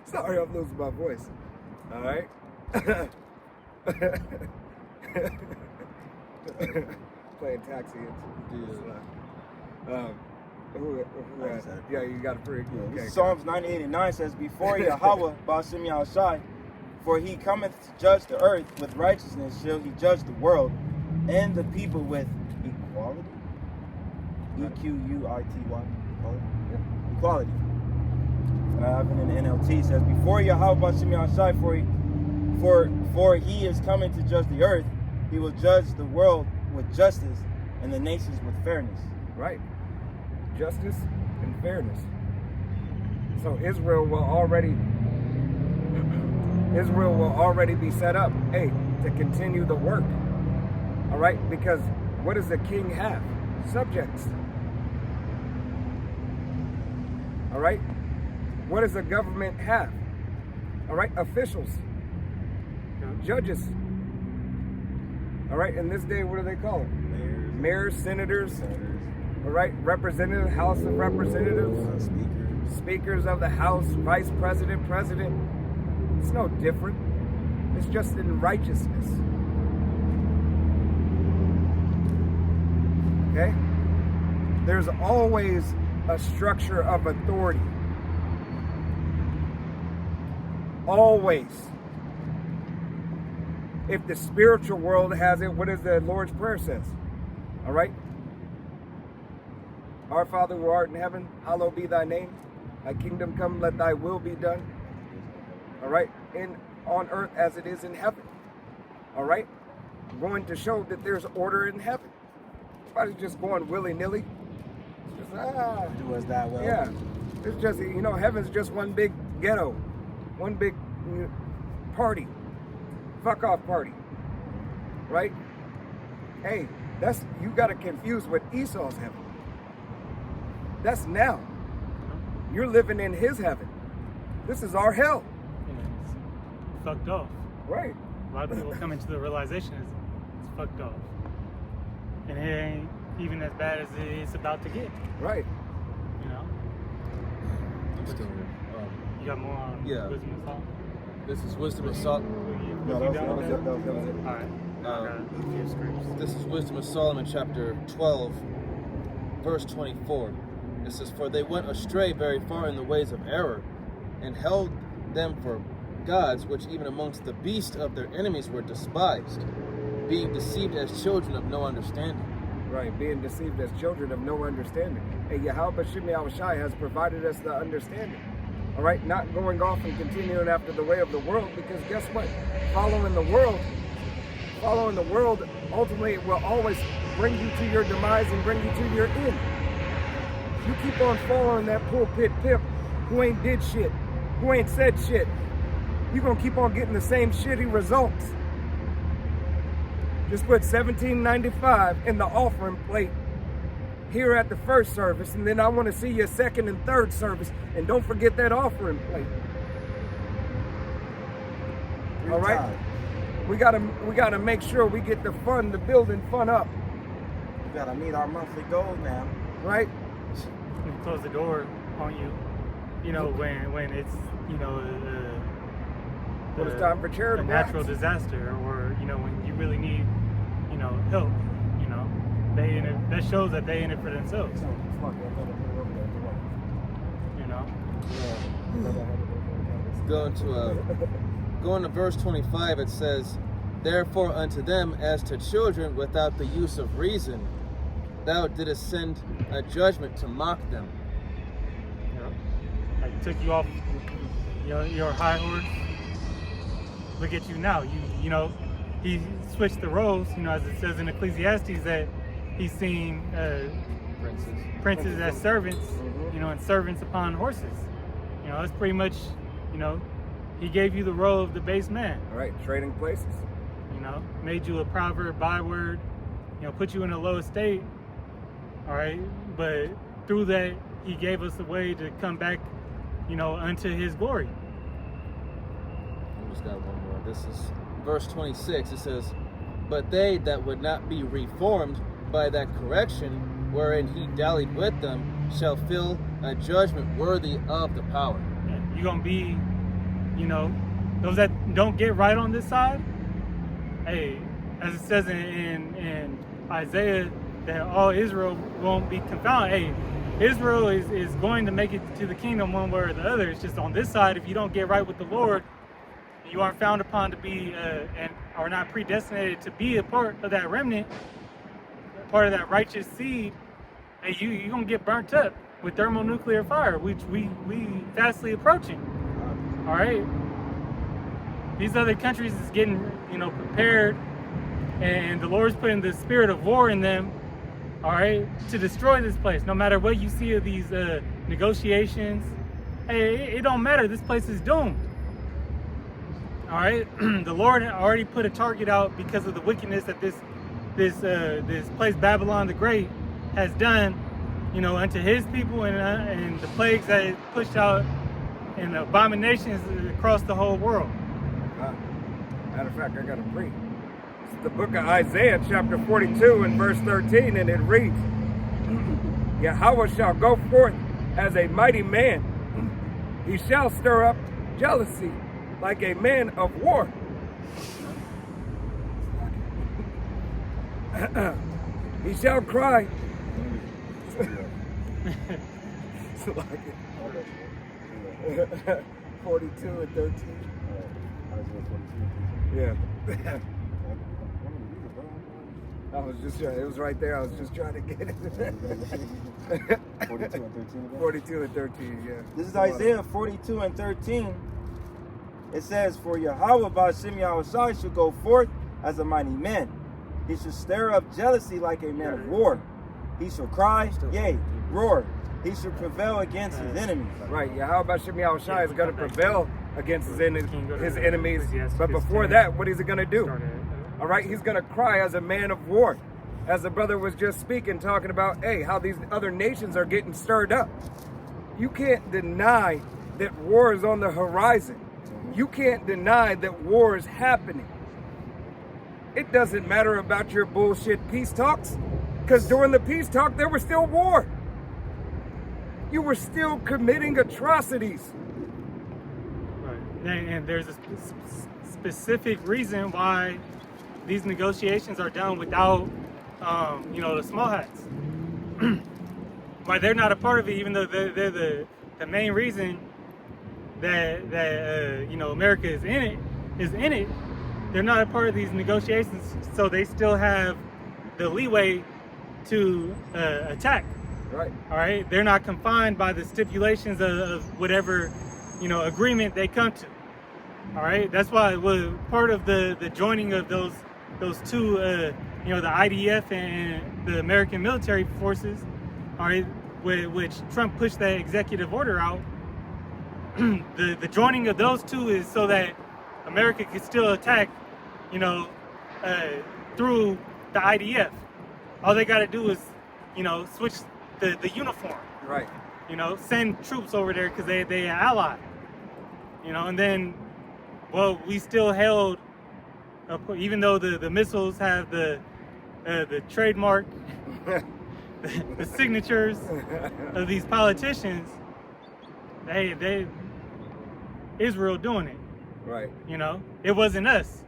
Sorry, I'm losing my voice. All right. Playing taxi. Yeah, you got a pretty good. Yeah, Okay. Psalms 98:9 says, before Yahweh, Ba'ashem Yahushai, for he cometh to judge the earth with righteousness, shall he judge the world and the people with equality. E-Q-U-I-T-Y. Equality. And I have it in the NLT. It says, before Yahweh, Ba'ashem Yahushai, for he is coming to judge the earth, he will judge the world with justice and the nations with fairness. Right. Justice and fairness. So Israel will already be set up, hey, to continue the work. All right, because what does the king have? Subjects. All right, what does the government have? All right, officials, judges. All right, in this day, what do they call them? Mayors, senators. All right, representatives, House of Representatives, speakers of the House, vice president, president. It's no different. It's just in righteousness. Okay? There's always a structure of authority. Always. If the spiritual world has it, what does the Lord's Prayer says? All right? Our Father who art in heaven, hallowed be thy name. Thy kingdom come, let thy will be done. All right? On earth as it is in heaven. All right? I'm going to show that there's order in heaven. Nobody's just going willy-nilly. It's just, Do as thou wilt. yeah. It's just, heaven's just one big ghetto. One big party. Fuck off party. Right? Hey, you got to confuse what Esau's heaven. That's now. You're living in his heaven. This is our hell. It's fucked off. Right. A lot of people come into the realization it's fucked off. And it ain't even as bad as it's about to get. Right. You know? You got more on Wisdom of Solomon? This is Wisdom of Solomon. No, that was it. All right. A few scripts. This is Wisdom of Solomon, chapter 12, verse 24. It says, "For they went astray very far in the ways of error, and held them for gods, which even amongst the beasts of their enemies were despised, being deceived as children of no understanding." Right, being deceived as children of no understanding. Hey, Yahweh Shem Yahushai has provided us the understanding. All right, not going off and continuing after the way of the world, because guess what? Following the world ultimately will always bring you to your demise and bring you to your end. You keep on following that pulpit pimp who ain't did shit, who ain't said shit. You're gonna keep on getting the same shitty results. Just put $17.95 in the offering plate here at the first service, and then I want to see your second and third service, and don't forget that offering plate. All right, we gotta make sure we get the building fun up. We gotta meet our monthly goal now. Right? You close the door on you. When it's When it's time for charitable a natural acts. disaster, or when you really need help. That shows that they in it for themselves. Going to verse 25, it says, "Therefore unto them as to children without the use of reason, thou didst send a judgment to mock them." I took you off your high horse. Look at you now. He switched the roles. As it says in Ecclesiastes that he's seen princes as servants. And servants upon horses. That's pretty much. He gave you the role of the base man. All right, trading places. Made you a proverb, byword. Put you in a low estate. All right, but through that, he gave us a way to come back, unto his glory. I just got one more. This is verse 26. It says, "But they that would not be reformed by that correction wherein he dallied with them shall feel a judgment worthy of the power." Yeah, you're going to be, those that don't get right on this side. Hey, as it says in Isaiah, that all Israel won't be confounded. Hey, Israel is going to make it to the kingdom one way or the other. It's just on this side, if you don't get right with the Lord, you aren't found upon to be and are not predestinated to be a part of that remnant, part of that righteous seed. Hey, you're going to get burnt up with thermonuclear fire, which we fastly approaching. All right? These other countries is getting, prepared, and the Lord's putting the spirit of war in them, all right, to destroy this place. No matter what you see of these negotiations, hey, it don't matter. This place is doomed. All right, the Lord already put a target out because of the wickedness that this place Babylon the Great has done, unto His people, and the plagues that it pushed out and abominations across the whole world. Matter of fact, I got to read. It's the book of Isaiah, chapter 42, and verse 13, and it reads, Yahweh shall go forth as a mighty man. He shall stir up jealousy like a man of war. He shall cry. It's like it. 42 and 13. Yeah. I was just trying, it was right there. I was just trying to get it. 42 and 13. 42 and 13, yeah. This is Isaiah 42 and 13. It says, For Yahweh Ba'ashem Yahushai shall go forth as a mighty man. He shall stir up jealousy like a man of war. He shall cry, yea, roar. He shall prevail against his enemies. Right, Yahweh Ba'ashem Yahushai is going to prevail against his enemies. But before 10. that, what is he going to do? All right, he's going to cry as a man of war. As the brother was just speaking, talking about, hey, how these other nations are getting stirred up. You can't deny that war is on the horizon. You can't deny that war is happening. It doesn't matter about your bullshit peace talks, because during the peace talk, there was still war. You were still committing atrocities. Right. And there's a specific reason why these negotiations are done without, the small hats. Why they're not a part of it, even though they're the main reason that America is in it. They're not a part of these negotiations, so they still have the leeway to attack. Right. All right. They're not confined by the stipulations of whatever agreement they come to. All right. That's why it was part of the joining of those two, the IDF and the American military forces. All right, which Trump pushed that executive order out. The joining of those two is so that America could still attack, through the IDF. All they got to do is, switch the uniform. Right. Send troops over there because they an ally. And then, we still held, even though the missiles have the trademark, the signatures of these politicians, they Israel doing it. Right. It wasn't us.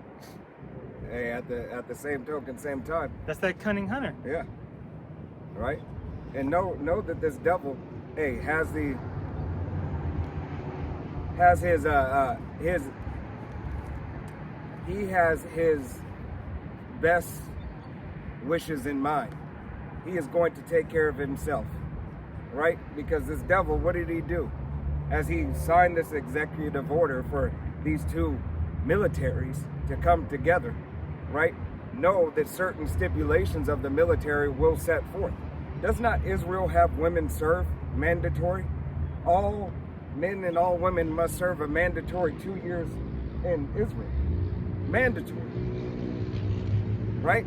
Hey, at the same token, same time. That's that cunning hunter. Yeah. Right. And know that this devil, has his best wishes in mind. He is going to take care of himself, right? Because this devil, what did he do? As he signed this executive order for these two militaries to come together, right? Know that certain stipulations of the military will set forth. Does not Israel have women serve mandatory? All men and all women must serve a mandatory 2 years in Israel. Mandatory. Right?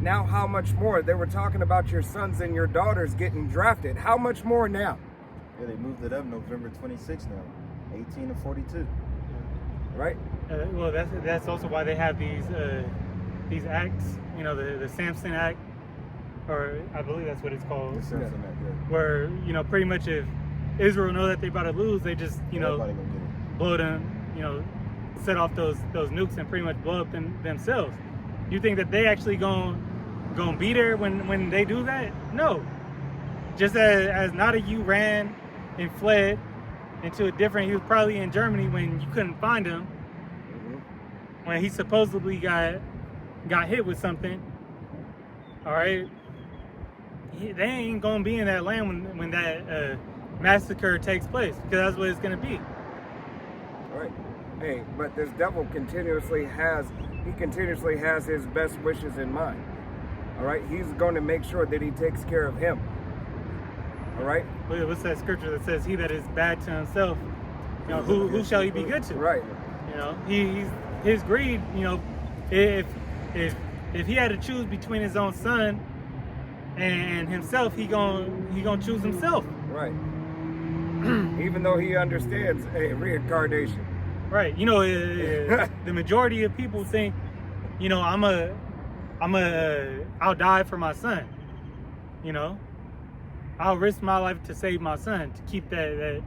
Now, how much more? They were talking about your sons and your daughters getting drafted. How much more now? Yeah, they moved it up November 26th now. 18 to 42. Right? That's also why they have these acts, the Samson Act, or I believe that's what it's called. The Samson Act, yeah. Where, pretty much if Israel know that they're about to lose, they just, Everybody gonna get it. blow them, set off those nukes and pretty much blow up themselves. You think that they actually gonna be there when they do that? No. Just as Nada, you ran and fled into a different, he was probably in Germany when you couldn't find him. Mm-hmm. When he supposedly got hit with something. All right. They ain't gonna be in that land when that massacre takes place, because that's what it's gonna be. Right. Hey, but this devil continuously has his best wishes in mind. All right. He's going to make sure that he takes care of him. All right. what's that scripture that says, "He that is bad to himself, you know, who shall he be good to?" Right. You know, his greed. You know, if he had to choose between his own son and himself, he gonna choose himself. Right. Even though he understands reincarnation. Right. You know, the majority of people think, you know, I'll die for my son. You know, I'll risk my life to save my son, to keep that.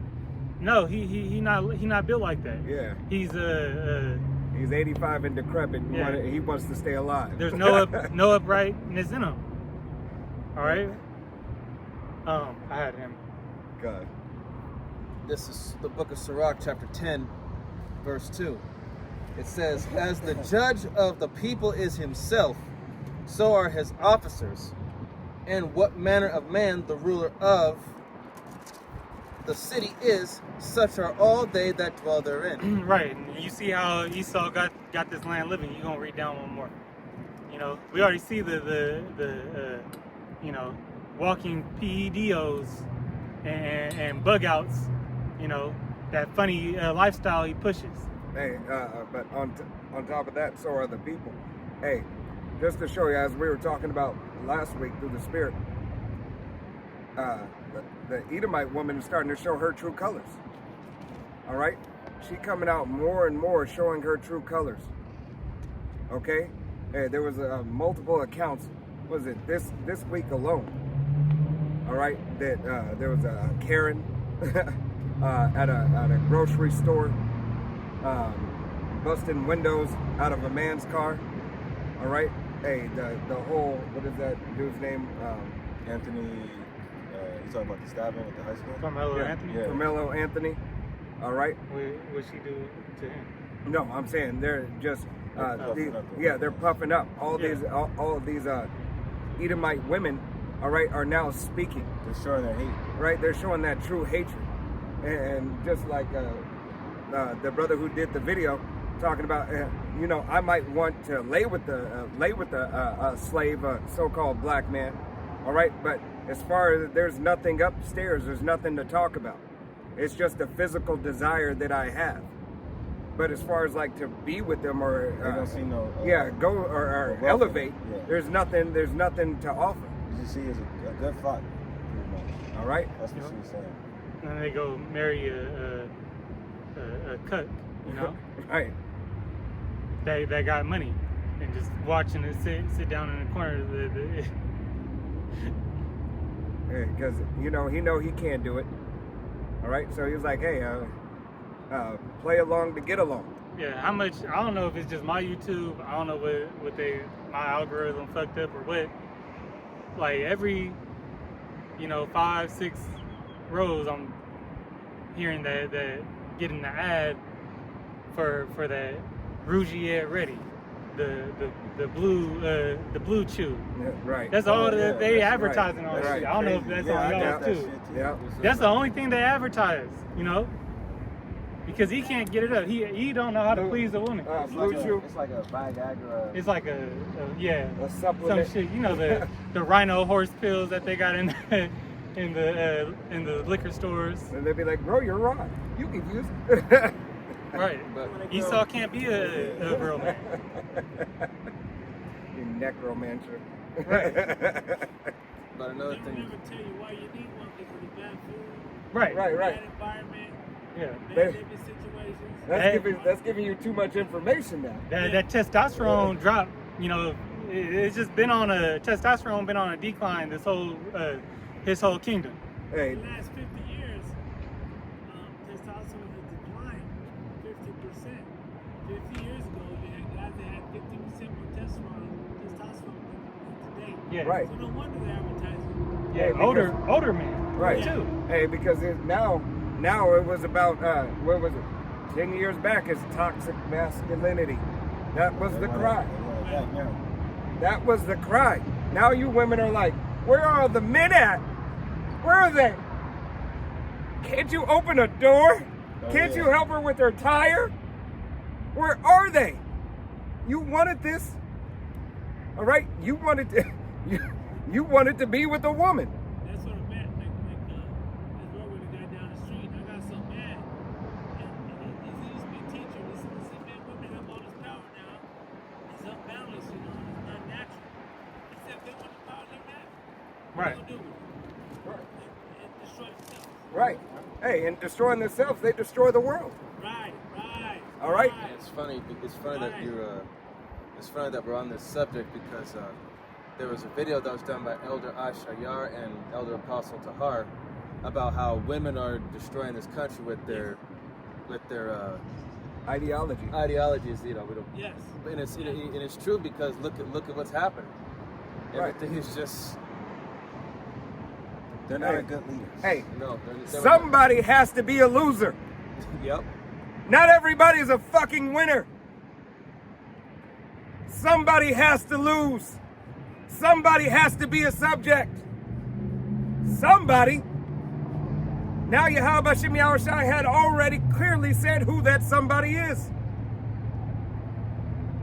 No, he not built like that. Yeah. He's He's 85 and decrepit. Yeah. He wants to stay alive. there's no uprightness in him. All right. I had him. God. This is the book of Sirach, chapter 10, verse 2. It says, "As the judge of the people is himself, so are his officers. And what manner of man the ruler of the city is, such are all they that dwell therein." Right. And you see how Esau got this land living. You're gonna read down one more. You know, we already see the you know, walking PEDOs and bug outs. You know, that funny lifestyle he pushes. Hey, but on top of that, so are the people. Hey, just to show you, as we were talking about last week through the Spirit, the Edomite woman is starting to show her true colors. All right? She coming out more and more showing her true colors. Okay? Hey, there was multiple accounts, was it this week alone? All right? That there was a Karen at a grocery store, busting windows out of a man's car. All right. Hey, the whole, what is that dude's name? Anthony, you talking about the stabbing at the high school? Carmelo Anthony. Yeah. Carmelo Anthony. All right. What she do to him? No, I'm saying they're just puffing up. they're puffing up. All Yeah. of these Edomite women, all right, are now speaking. They're showing their hate. Right, they're showing that true hatred, and just like the brother who did the video talking about, you know, I might want to lay with a slave, a so-called black man, all right, but as far as there's nothing upstairs, there's nothing to talk about. It's just a physical desire that I have. But as far as like to be with them or They don't see no. go or welfare. elevate, Yeah. there's nothing to offer. You see, it's a good fight. Pretty much. All right. That's what she was saying. And then they go marry a cuck, you know, Right. that got money, and just watching it sit down in the corner. Because you know he can't do it. All right, so he was like, "Hey, play along to get along." Yeah, how much? I don't know if it's just my YouTube. I don't know what my algorithm fucked up or what. Like every, 5-6 rows, I'm hearing that getting the ad for that Rougier Ready, the blue chew. Yeah, right. That's all yeah, that they that's advertising on That's that right. shit. I don't know if Crazy. that's Yeah, on I y'all got that too. shit too. Yeah. That's the only thing they advertise, because he can't get it up. He don't know how to please a woman. Blue Chew, It's like a Viagra. It's like a a some supplement. shit. The rhino horse pills that they got in the liquor stores. And they'd be like, "Bro, you're wrong. You can use it." Right. But Esau can't be a real man. You necromancer. but another They thing, never tell you why you need one because of the bad food, Right. Right. bad environment, Yeah. bad They- living situations. That's giving you too much information now. That testosterone drop. It's just been on a decline. This whole his whole kingdom. Hey, In the last 50 years, testosterone has declined 50%. 50 years ago, you had guys that had 50% more testosterone than today. Yeah. right. So no wonder they're advertising. Yeah. because- Older man. Right. Too. Hey, because now it was about what was it? 10 years back, it's toxic masculinity. That was the cry. That was the cry. Now you women are like, where are the men at? Where are they? Can't you open a door? Can't you help her with her tire? Where are they? You wanted this, all right? You wanted to be with a woman. That's what it meant. Right. What they gonna do with it? And destroy themselves. Right. Hey, in destroying themselves, they destroy the world. Right. All right. Right. It's funny. It's funny that you're. It's funny that we're on this subject because there was a video that was done by Elder Ashayar and Elder Apostle Tahar about how women are destroying this country with their Ideology. ideologies. You know, we don't. Yes. And it's true because look at what's happening. Right. Everything is just They're not Hey. a good leader. Hey, they're somebody has to be a loser. Yep. Not everybody's a fucking winner. Somebody has to lose. Somebody has to be a subject. Somebody. Now Yahweh Shem Yahushai had already clearly said who that somebody is.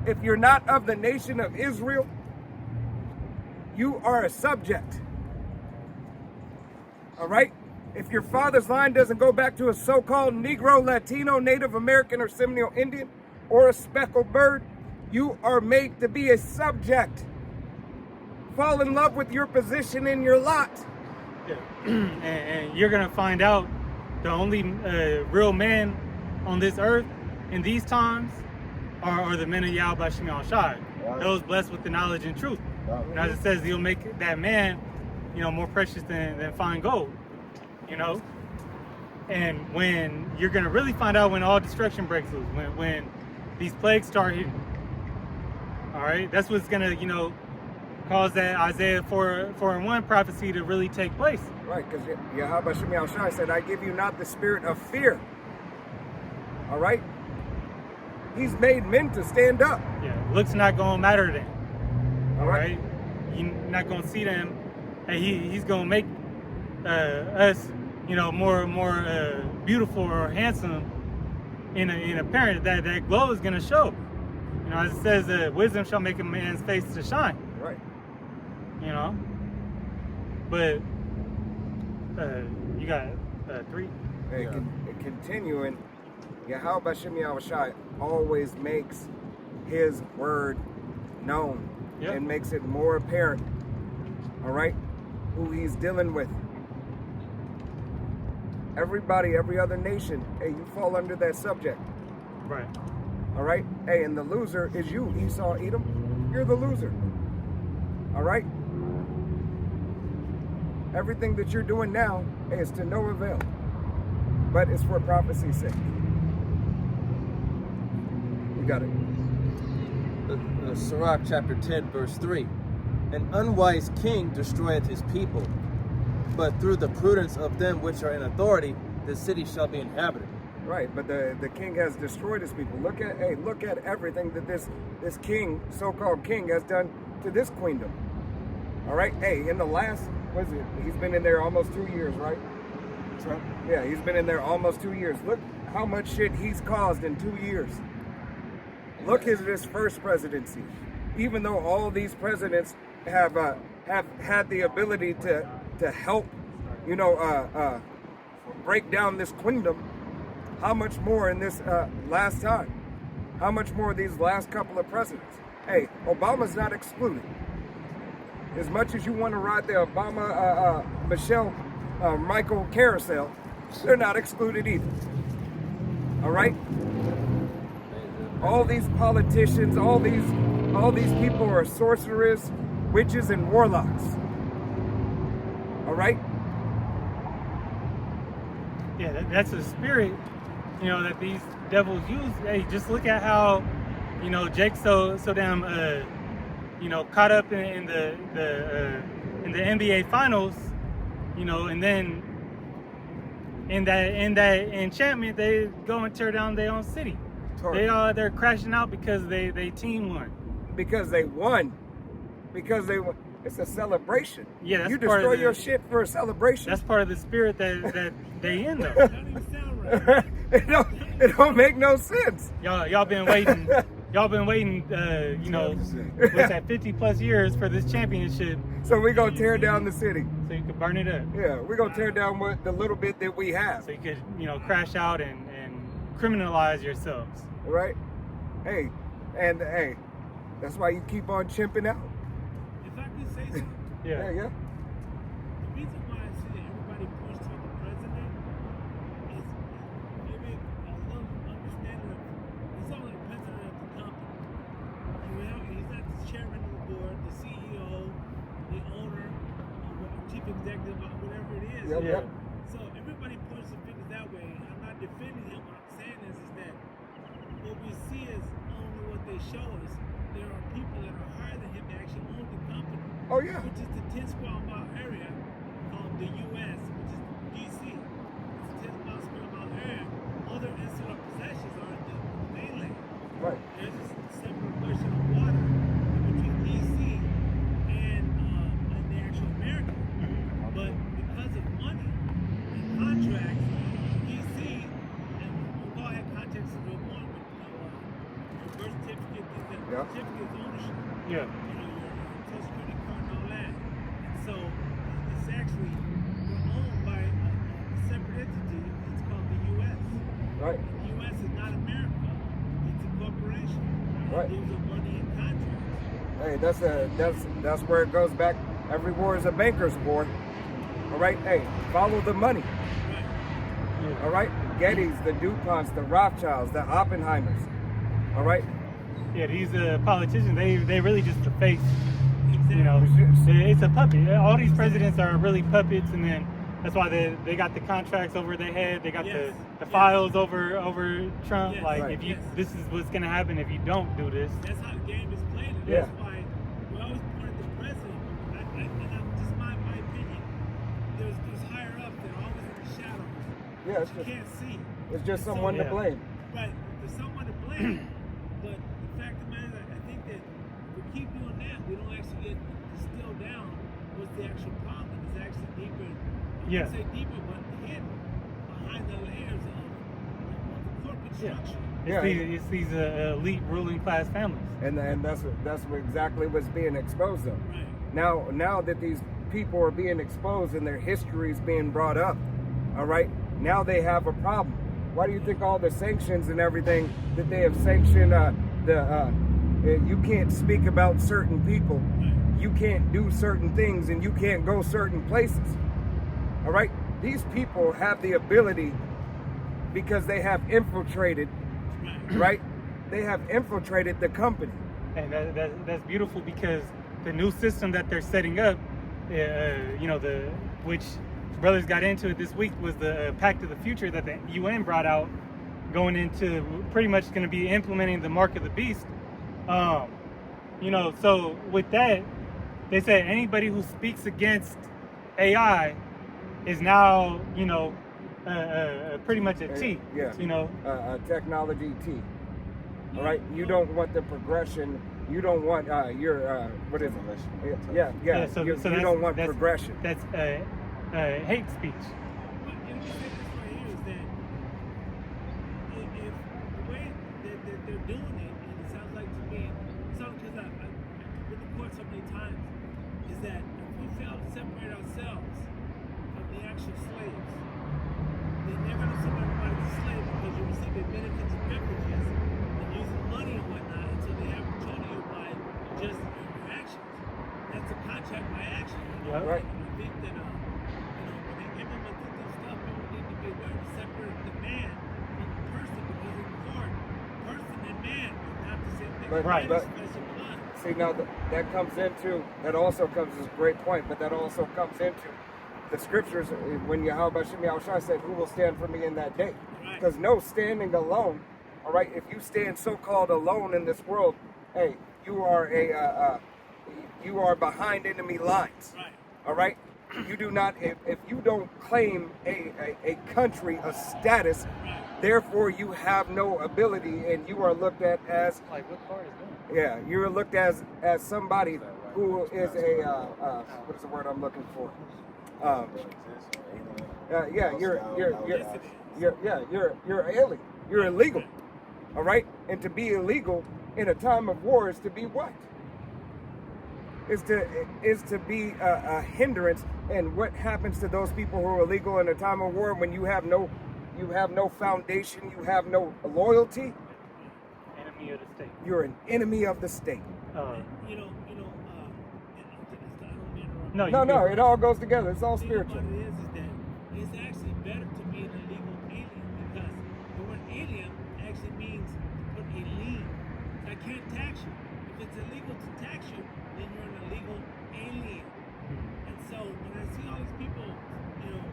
If you're not of the nation of Israel, you are a subject. All right? If your father's line doesn't go back to a so-called Negro, Latino, Native American, or Seminole Indian, or a speckled bird, you are made to be a subject. Fall in love with your position in your lot. Yeah. and you're gonna find out the only real men on this earth in these times are the men of Yahweh Shem Shai. Right. Those blessed with the knowledge and truth. Right. And as it says, he'll make that man, more precious than fine gold. And when you're gonna really find out when all destruction breaks loose, when these plagues start hitting. All right, that's what's gonna, cause that Isaiah 4:1 prophecy to really take place. Right, because Yahweh Shem Yahushai said, I give you not the spirit of fear. All right? He's made men to stand up. Yeah, looks not gonna matter then. All right? You're not gonna see them, and he's gonna make us, more beautiful or handsome in appearance. That glow is gonna show. As it says, wisdom shall make a man's face to shine. Right. But you got 3. Hey, Yeah. Continuing, Yahweh Shem Yahushai always makes his word known Yeah. and makes it more apparent. All right? Who he's dealing with. Everybody, every other nation, hey, you fall under that subject. Right. All right? Hey, and the loser is you, Esau, Edom. You're the loser. All right? Everything that you're doing now is to no avail. But it's for prophecy's sake. You got it. Sirach chapter 10, verse 3. An unwise king destroyeth his people, but through the prudence of them which are in authority, the city shall be inhabited. Right, but the king has destroyed his people. Look at everything that this king, so-called king, has done to this queendom. All right, hey, in the last, what is it? He's been in there almost 2 years, right? Trump. Yeah, he's been in there almost 2 years. Look how much shit he's caused in 2 years. Look at his first presidency. Even though all these presidents have had the ability to help, break down this queendom, how much more in this last time? How much more these last couple of presidents? Hey, Obama's not excluded. As much as you want to ride the Obama, Michael carousel, they're not excluded either. All right? All these politicians, all these people are sorcerers, witches, and warlocks. All right? Yeah, that's a spirit, that these devils use. Hey, just look at how, Jake's so damn, caught up in the NBA finals, and then in that enchantment, they go and tear down their own city. They're crashing out because they team won. Because they won. It's a celebration. Yeah, that's you part of destroy the- your shit for a celebration. That's part of the spirit that they in though. That don't even sound right. it don't make no sense. Y'all been waiting. Y'all been waiting. What's that? 50+ years for this championship, So we gonna tear down the city. so you could burn it up. Yeah, we're gonna tear down what the little bit that we have. So you could crash out and criminalize yourselves. Right? Hey, that's why you keep on chimping out. If I could say something, Yeah. Yeah. Yep, Yeah. yep. So everybody points the fingers that way. I'm not defending him. What I'm saying is that what we see is only what they show us. There are people that are higher than him that actually own the company, Oh yeah. which is the 10 square mile area called the U.S., which is D.C. It's a 10 square mile area. Other insular possessions are in the mainland. Right. There's a separate portion of water between D.C. and the actual America. But because of money and contracts, D.C. and we'll had contracts to go on with birth certificate, things that Yeah. certificate of ownership. Yeah. Your social security card and all that. And so it's actually we're owned by a separate entity. It's called the U.S. Right. And the U.S. is not America. It's a corporation. Right. It deals with money and contracts. Hey, that's where it goes back. Every war is a banker's war. All right. Hey, follow the money. Right. All right. Gettys, the DuPonts, the Rothschilds, the Oppenheimers. All right. Yeah, these politicians, they really just the face. Exactly. You know, it's a puppet. All these presidents are really puppets, and then that's why they got the contracts over their head. They got Yes. the Yes. files over Trump. Yes. Like Right. if you, Yes. this is what's gonna happen if you don't do this. That's how the game is played. And Yeah. that's why we always point at the president. And I'm just my opinion. There's higher ups that are always in the shadows. Yeah, it's You just, can't see. it's just someone to Yeah. blame. Right. There's someone to blame. But the fact of the matter is, I think that if we keep doing that, we don't actually get distilled down what's the actual problem. It's actually deeper. I Yeah. wouldn't say deeper, but hidden behind the layers of the corporate Yeah. structure. Yeah. It's these elite ruling class families. And that's what exactly what's being exposed of. Right. Now that these people are being exposed and their history is being brought up, all right, now they have a problem. Why do you think all the sanctions and everything that they have sanctioned, you can't speak about certain people, you can't do certain things, and you can't go certain places, all right? These people have the ability because they have infiltrated, right? They have infiltrated the company. And that's beautiful because the new system that they're setting up, you know, which brothers got into it this week, was the Pact of the Future that the UN brought out, going into pretty much going to be implementing the Mark of the Beast. You know, so with that, they said anybody who speaks against AI is now, you know, pretty much a T. Yeah. You know. Technology T. All right, you don't want the progression. You don't want your what is it? Yeah. So you that's- don't want that's- progression. That's hate speech. But let me say this right here is that if the way that they're doing it, and it sounds like to me, because I've been to court so many times, is that if we fail to separate ourselves from the actual slaves, then they're going to assume everybody's a slave because you're receiving benefits and privileges and using money and whatnot until they have control of you by just your actions. That's a contract by action. Yeah. Right. I think that when they implement this stuff, people need to be aware to separate the man from the person, because in court, person and man is not the same thing. But- Right. Man is flesh and blood. See, now that comes into, that also comes as a great point, but that also comes into the scriptures when Yahweh Shem Yahushua said, "Who will stand for me in that day?" Right. Because no standing alone. All right, if you stand so-called alone in this world, hey, you are you are behind enemy lines. Right. All right, you do not. If you don't claim a country, a status, Right. therefore you have no ability, and you are looked at as Like what car is doing? yeah, you're looked as somebody who is a what is the word I'm looking for? Yeah, you're alien. You're illegal. All right, and to be illegal in a time of war is to be what? Is to be a hindrance. And what happens to those people who are illegal in a time of war when you have no foundation, you have no loyalty? Enemy of the state. You're an enemy of the state. You know, I don't mean to interrupt. No, No, it all goes together. It's all The thing spiritual. about it is that it's actually better to be an illegal alien, because the word alien actually means to put a lien. I can't tax you. If it's illegal to tax you, then you're an illegal alien. And so when I see all these people, you know,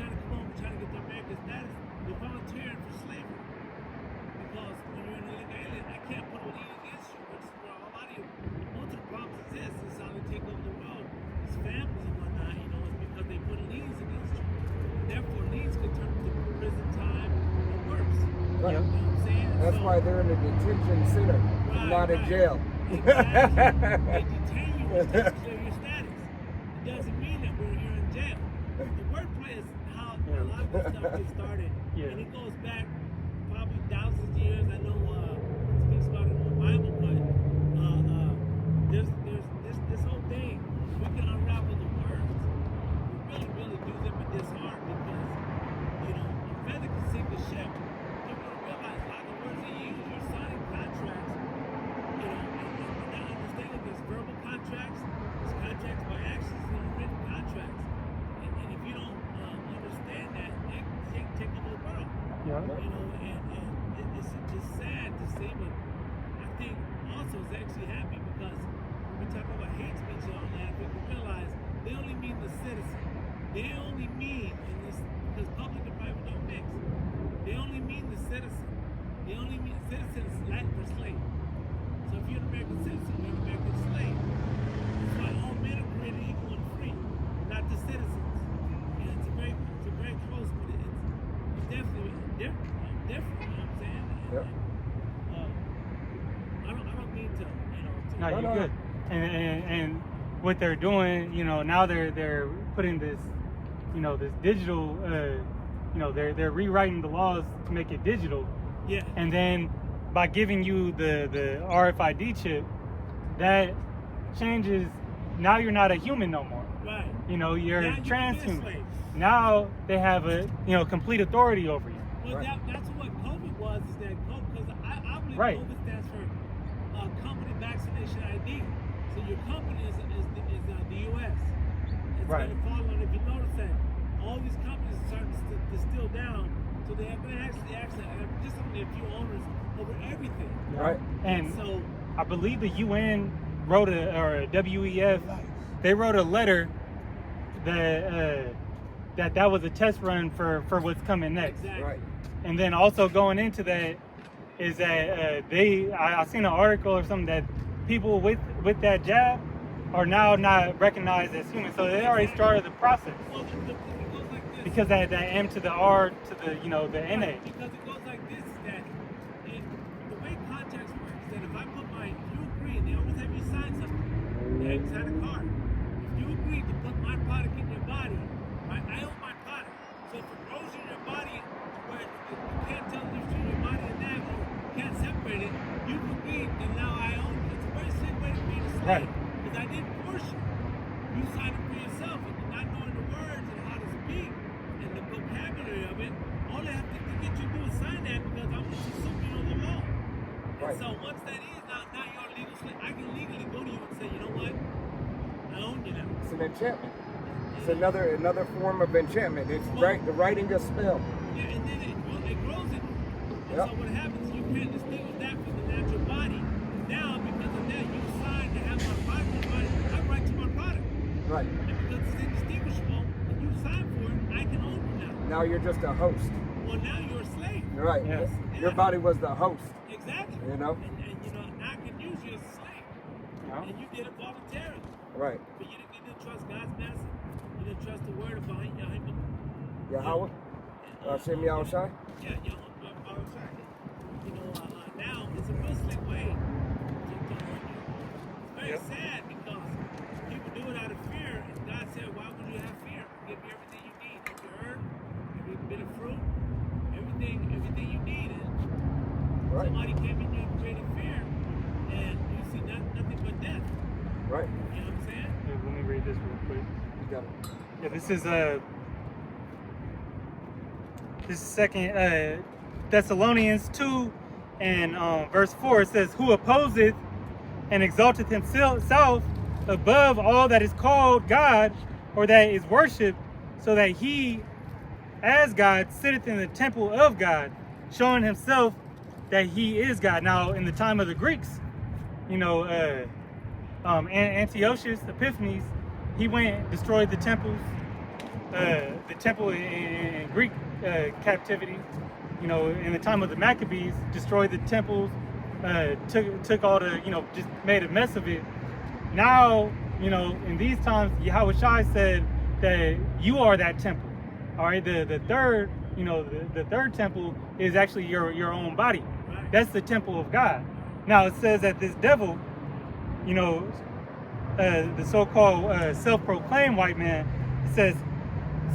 trying to come home and trying to get their American status, they're volunteering for slavery. Because when you're an illegal alien, I can't put a lien against you, which is where a lot of you, most of the problems exist. It's how they take over the world. It's families and whatnot, you know, it's because they put liens against you. Therefore, liens can turn into prison time or worse. Right. You know what I'm saying? That's So- why they're in a detention center, not in jail. Exactly. They detain you instead of clear your status. It doesn't mean that you're in jail. The wordplay is how a lot of this stuff gets started. Yeah. And it goes back probably thousands of years. I know it speaks about it in the Bible, but there's this whole thing. We can unravel the words. We really do them in this art because, you know, a feather can sink the ship. People don't realize a lot of the words they use. You're signing contracts. You know, and not understanding there's verbal contracts, there's contracts by actions, and written contracts. And if you don't understand that, they can take the whole world. Yeah. You know, and it's just sad to see, but I think also it's actually happy because when we talk about hate speech and all that, we can realize they only mean the citizen. They only mean, in this, because public and private don't mix, they only mean the citizen. They only mean citizen is Latin for slave. So if you're an American citizen, you're an American slave. That's why all men are created equal and free, not the citizens. And it's a very close, but it's definitely different. You know what I'm saying? Yep. I don't mean to, you know. No, No, you're no. good. And what they're doing, you know, now they're putting this, you know, this digital, you know, they're rewriting the laws to make it digital, Yeah. and then by giving you the RFID chip, that changes. Now you're not a human no more. Right. You know, you're Now you can be a transhuman. slave. Now they have a, you know, complete authority over you. Well, Right. that's what COVID was, is that COVID, because I believe Right. COVID stands for company vaccination ID. So your company is the U.S. It's Right. going to follow, and if you notice that all these companies are starting to distill down, so they have going to actually have just only a few owners over everything. Right. And So, I believe the UN wrote or WEF, they wrote a letter that was a test run for what's coming next. exactly. Right. And then also going into that is that I seen an article or something that people with that jab are now not recognized as humans. So they already started the process Well, it goes like this. because that M to the R to the, you know, the NA. Because it goes like this, that the way contracts work is that if I put if you agree, and they always have you sign something, they have you sign a card. If you agree to put my product in your body, right, I own my product. So if it grows in your body to where you can't tell the difference between your body and that, or can't separate it, you've agreed that now I own it. It's a very simple way to be a slave. Right. Because I didn't force you. You signed it for yourself, and not knowing the words and how to speak and the vocabulary of it, all I have to get you to do is sign that because I'm just assuming you know the law. And Right. so once that is, now you're a legal slave. I can legally go to you and say, you know what? I own you now. It's an enchantment. It's another form of enchantment. It's the writing a spell. Yeah, and then it grows in you. And Yep. so what happens, you can't distinguish that from the natural body. Now, because of that, you signed to have my product in your body. I have right to my product. Right. And because it's indistinguishable, and you signed for it, I can own you now. Now you're just a host. Well, now you're a slave. Right. Yes. Your body was the host. Exactly. You know? And you know, now I can use you as a slave. Yeah. And you did it voluntarily. Right. But you didn't trust God's medicine. You didn't trust the word of behind you. Yahweh. Shem Yahushai. Yeah, you know, now it's a real slick way to own you. It's very Yep. sad because people do it out of fear, and God said, why would you have fear? I'll give you everything you need. Every herb, every bit of fruit, everything you need. And Right. somebody came in you and created fear, and you see nothing but death. Right. You know what I'm saying? Here, let me read this real quick. You got it. Yeah, this is second Thessalonians 2 and verse 4. It says, "Who opposeth and exalteth himself above all that is called God, or that is worshipped, so that he, as God, sitteth in the temple of God, showing himself that he is God." Now, in the time of the Greeks, you know, Antiochus Epiphanes, he went and destroyed the temples the temple in Greek captivity, you know, in the time of the Maccabees, destroyed the temples, took all the, you know, just made a mess of it. Now, you know, in these times, Yahweh Shai said that you are that temple. All right, the third, you know, the third temple is actually your own body. That's the temple of God. Now it says that this devil, you know, the so-called self-proclaimed white man, says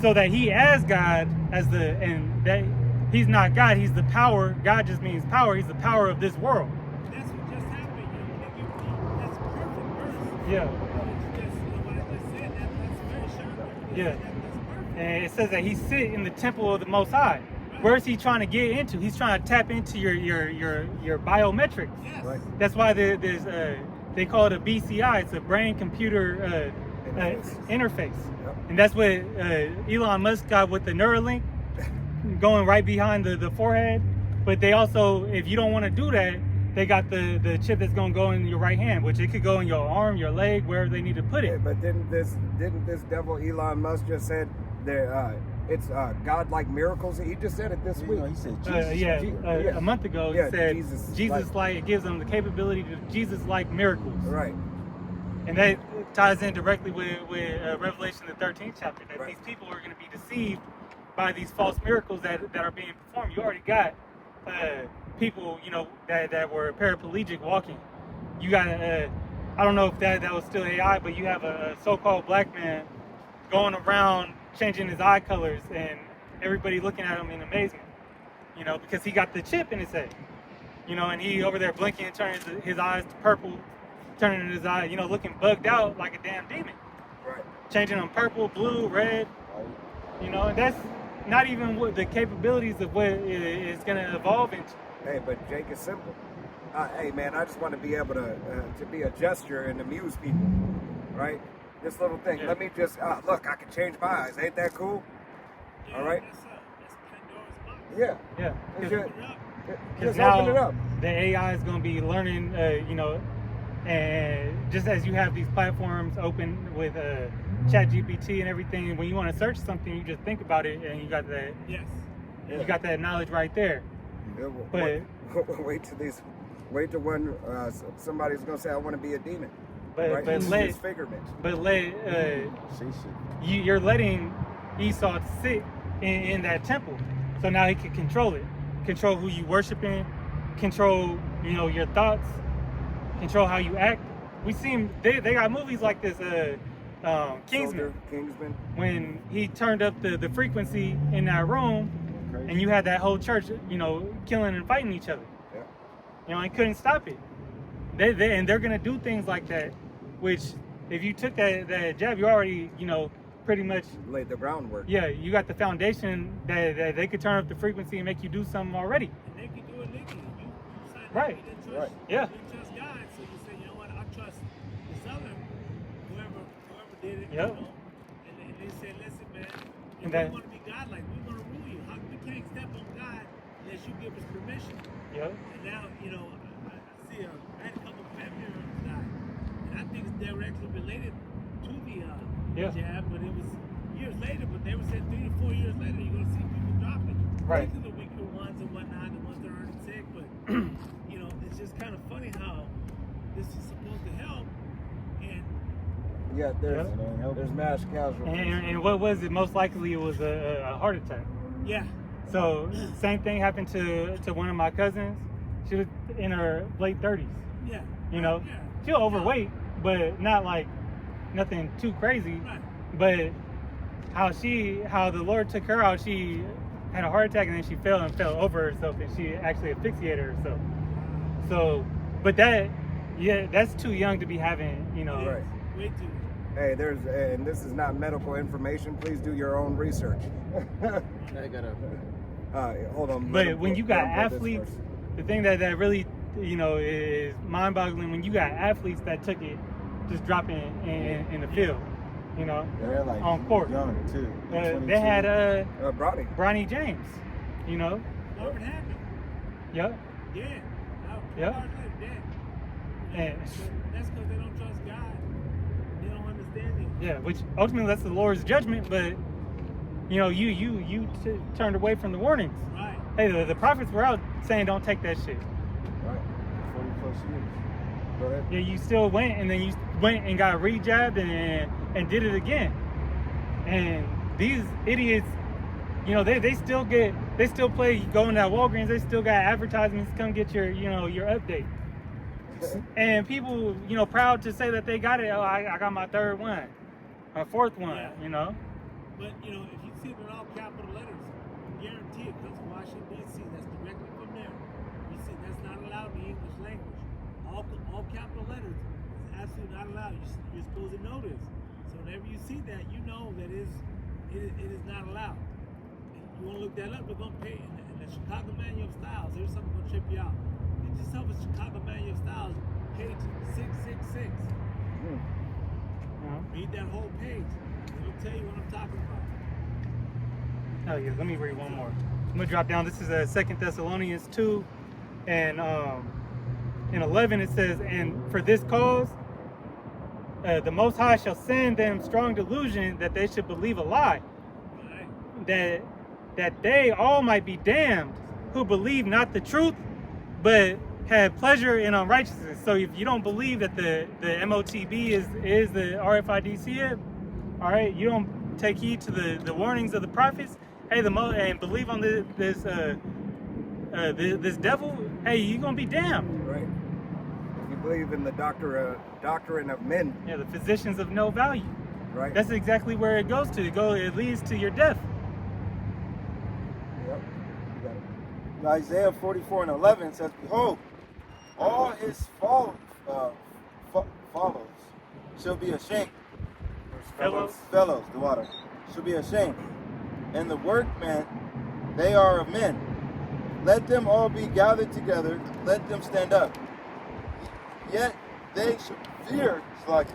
so that he as God, and that he's not God, he's the power. God just means power. He's the power of this world. That's what just happened. You know, when you that's a perfect verse. Yeah. It's just, you know, what I just said, that's very sharp. Yeah. That's perfect. And it says that he sit in the temple of the Most High. Where's he trying to get into? He's trying to tap into your biometrics. Yes. Right. That's why there's they call it a BCI. It's a brain-computer interface. Yep. And that's what Elon Musk got with the Neuralink, going right behind the forehead. But they also, if you don't want to do that, they got the chip that's going to go in your right hand, which it could go in your arm, your leg, wherever they need to put Yeah, it. but didn't this devil Elon Musk just said that it's God-like miracles? He just said it this week. He said Jesus. Yeah. A month ago, Yeah, he said Jesus like it gives them the capability to Jesus-like miracles. Right. And that ties in directly with Revelation, the 13th chapter, that Right. these people are going to be deceived by these false miracles that are being performed. You already got people, you know, that were paraplegic walking. You got, I don't know if that was still AI, but you have a so-called black man going around changing his eye colors and everybody looking at him in amazement, you know, because he got the chip in his head, you know, and he over there blinking and turning his eyes to purple, turning his eye, you know, looking bugged out like a damn demon, Right. changing them purple, blue, red, you know, and that's not even what the capabilities of what it's going to evolve into. Hey, but Jake is simple. Hey, man, I just want to be able to be a gesture and amuse people, right? This little thing. Yeah. Let me just look. I can change my eyes. Ain't that cool? Yeah, All right. That's Pandora's box. Yeah. Yeah, It's Open just, it up. because just open it up. now the AI is going to be learning, you know, and just as you have these platforms open with ChatGPT and everything, when you want to search something, you just think about it and you got that, Yes. Yeah. you got that knowledge right there. Yeah, But- wait till when somebody's gonna say I want to be a demon, But right? but It's let disfigurement. you're letting Esau sit in that temple, so now he can control it, control who you worshiping, control, you know, your thoughts, control how you act. We seen they got movies like this, Kingsman, Soldier, Kingsman. when he turned up the frequency in that room, and you had that whole church, you know, killing and fighting each other. Yeah. You know, and couldn't stop it. They're gonna do things like that, which if you took that jab, you already, you know, pretty much, Laid the groundwork. yeah, you got the foundation that they could turn up the frequency and make you do something already. And they can do it legally. You signed up, Right. you didn't trust, Right. Yeah. You didn't trust God, so you say, you know what, I trust this other, whoever did it, Yep. you know. And they said, listen, man, if And we that- want to be God-like, we want to rule you. We can't step on God unless you give us permission. Yep. And now, you know, I see I had a couple of family members die. And I think it's directly related to the Yeah. jab, but it was years later, but they were saying 3 to 4 years later, you're going to see people dropping. Right. These are the weaker ones and whatnot, the ones that are already sick, but, you know, it's just kind of funny how this is supposed to help, and Yeah, there's Yeah. there's mass casualties. And what was it? Most likely it was a heart attack. yeah, So same thing happened to one of my cousins. She was in her late 30s. yeah. You know, Yeah. she was overweight, but not like nothing too crazy. Right. But how the Lord took her out, she had a heart attack and then she fell over herself and she actually asphyxiated herself. So, but that's too young to be having, you know. Right. Way too. Hey, and this is not medical information. Please do your own research. I gotta. Hold on. But when you got let him put this athletes, first. the thing that really, you know, is mind-boggling when you got athletes that took it, just dropping in the field, you know, They're like on court. young too. They had Bronny. Bronny James, you know. Marvin happened. Yep. Yeah. Yeah. Hours later, dead. And That's because they don't trust God. They don't understand Him. yeah, which ultimately that's the Lord's judgment, but you know, turned away from the warnings. Right. Hey, the prophets were out saying don't take that shit. Right. 40 plus years. Go ahead. Yeah, you still went, and then you went and got re-jabbed and did it again. And these idiots, you know, they still play. You go in that Walgreens, they still got advertisements. Come get your update. And people, you know, proud to say that they got it. Oh, I got my third one, my fourth one. Yeah. You know. But you know, if you see it in all capital letters, guarantee it comes from Washington D.C. That's directly from there. You see, that's not allowed in the English language. All capital letters is absolutely not allowed. You're supposed to know this. So whenever you see that, you know that it is not allowed. And you want to look that up? We're gonna pay in the Chicago Manual of Styles. Here's something gonna trip you out. Get yourself a Chicago Manual of Styles, page 666. Read that whole page. It'll tell you what I'm talking about. Oh yeah, let me read one more. I'm gonna drop down. This is 2 Thessalonians 2, and in 11 it says, "And for this cause, the Most High shall send them strong delusion that they should believe a lie, Right. that they all might be damned, who believe not the truth, but had pleasure in unrighteousness." So if you don't believe that the MOTB is the RFID CIB, all right, you don't take heed to the warnings of the prophets, hey, and believe on this devil, hey, you're gonna be damned. Right. If you believe in the doctrine of men, Yeah, the physicians of no value. right? That's exactly where it goes to. It leads to your death. Yep. You got it. Isaiah 44:11 says, "Behold, all his follows shall be ashamed." Fellows. Fellows, the water, shall be ashamed. And the workmen, they are of men. Let them all be gathered together, let them stand up. Yet they shall fear slaughter,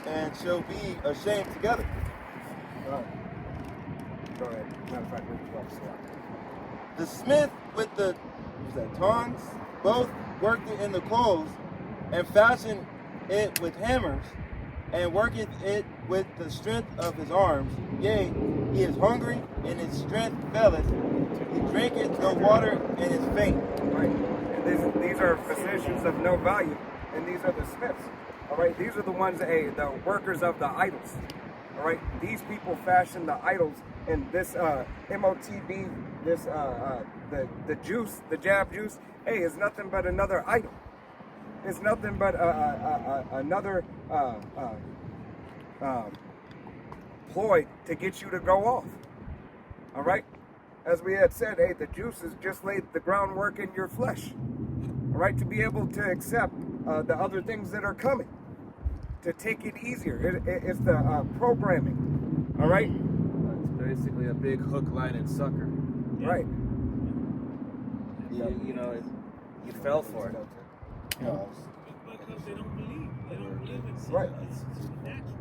and shall be ashamed together. Go ahead. Matter of fact, we'll go slow. The smith with the tongs both worked it in the coals, and fashioned it with hammers, and worketh it with the strength of his arms. Yea, he is hungry, and his strength faileth. He drinketh no water, and is faint. Right. And these are physicians of no value, and these are the smiths. All right. These are the ones, the workers of the idols. All right. These people fashion the idols, and this MOTB, this the juice, the jab juice, hey, is nothing but another idol. It's nothing but another ploy to get you to go off. All right? As we had said, hey, the juice has just laid the groundwork in your flesh. All right? To be able to accept the other things that are coming. To take it easier. It's the programming. All right? It's basically a big hook, line, and sucker. Right. You fell for it. Because they don't believe. They don't believe it's Right. It's natural.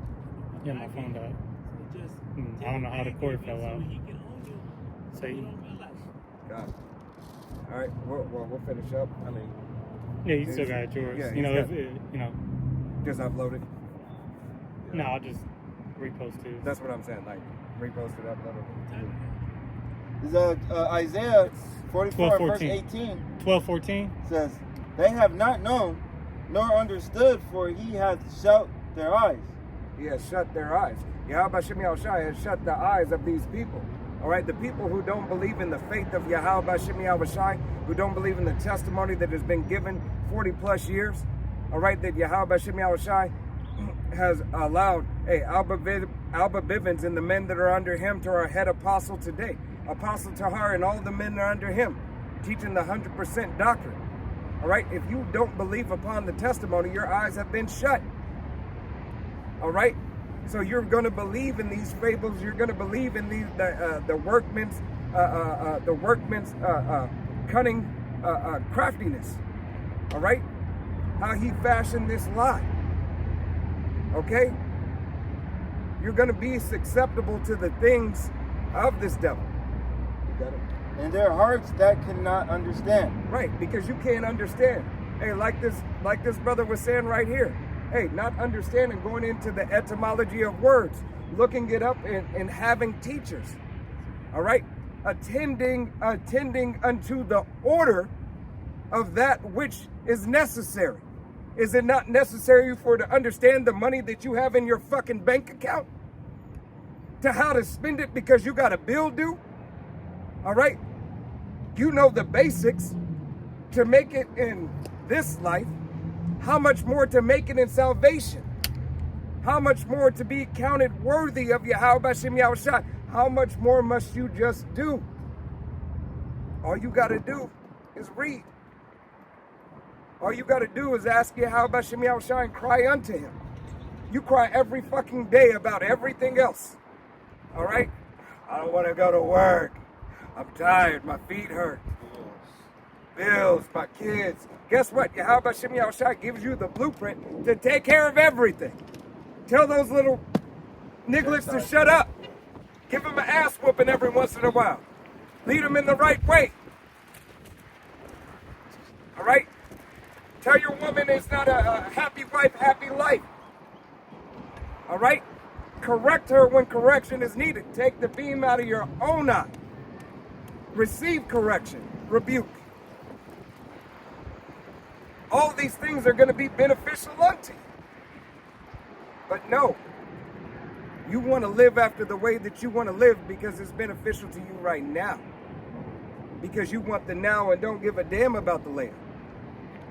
Yeah, my phone died. So just I don't know how the cord fell out. So he can own you. So you you- don't realize. God. All right. We'll finish up. I mean, Yeah, you still got yours. Yeah, you know, he's if it, you know, just upload it. no, I'll just repost it. That's what I'm saying. Like, repost it, upload it. This is, Isaiah 44 verse 12:14. 18 12:14. says, "They have not known, nor understood, for he hath shut their eyes." He has shut their eyes. Yahweh Shem Yahushai has shut the eyes of these people. All right, the people who don't believe in the faith of Yahweh Shem Yahushai, who don't believe in the testimony that has been given 40 plus years. All right, that Yahweh Shem Yahushai has allowed, hey, Alba Bivens and the men that are under him to our head apostle today, Apostle Tahar and all the men that are under him, teaching the 100% doctrine. All right, if you don't believe upon the testimony, your eyes have been shut. All right, so you're going to believe in these fables. You're going to believe in these the workman's cunning craftiness. All right, how he fashioned this lie. Okay, you're going to be susceptible to the things of this devil. You got it? And their hearts that cannot understand. Right, because you can't understand. Hey, like this brother was saying right here. Hey, not understanding, going into the etymology of words, looking it up and having teachers. All right? Attending unto the order of that which is necessary. Is it not necessary for to understand the money that you have in your fucking bank account? To how to spend it because you got a bill due? All right? You know the basics to make it in this life. How much more to make it in salvation? How much more to be counted worthy of Yahweh Bashem Yahushua? How much more must you just do? All you got to do is read. All you got to do is ask Yahweh Bashem Yahushua and cry unto him. You cry every fucking day about everything else. All right? I don't want to go to work. I'm tired. My feet hurt. Bills, my kids. Guess what? Yahweh Bashem Yahushua gives you the blueprint to take care of everything. Tell those little nigglets to shut up. Give them an ass whooping every once in a while. Lead them in the right way. All right? Tell your woman it's not a happy wife, happy life. All right? Correct her when correction is needed. Take the beam out of your own eye. Receive correction, rebuke. All these things are going to be beneficial unto you. But no, you want to live after the way that you want to live because it's beneficial to you right now. Because you want the now and don't give a damn about the later.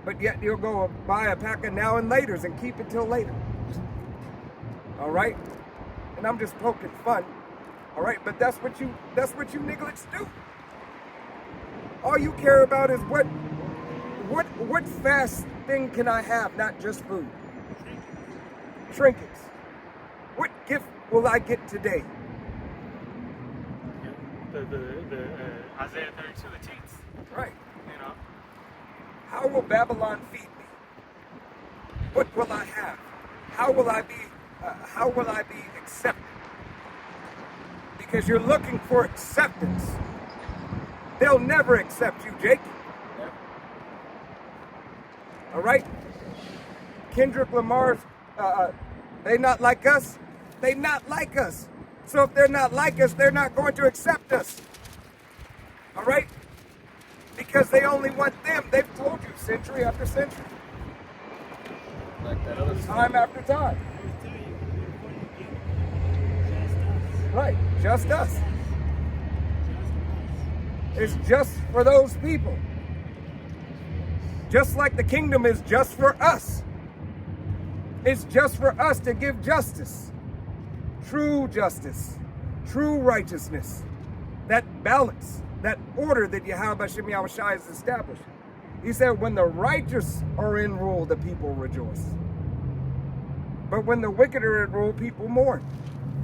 But yet you'll go buy a pack of now and laters and keep it till later. All right? And I'm just poking fun. All right? But that's what you nigglets do. All you care about is what fast thing can I have, not just food. Trinkets. What gift will I get today? The Isaiah 32, the teats. Right. You know. How will Babylon feed me? What will I have? How will I be accepted? Because you're looking for acceptance. They'll never accept you, Jake. All right? Kendrick Lamar's, they not like us? They not like us. So if they're not like us, they're not going to accept us. All right? Because they only want them. They've told you century after century. Like that other Time after time. Right, just us. It's just for those people. Just like the kingdom is just for us. It's just for us to give justice. True justice. True righteousness. That balance. That order that Yahweh Bashem Yahushua has established. He said, when the righteous are in rule, the people rejoice. But when the wicked are in rule, people mourn.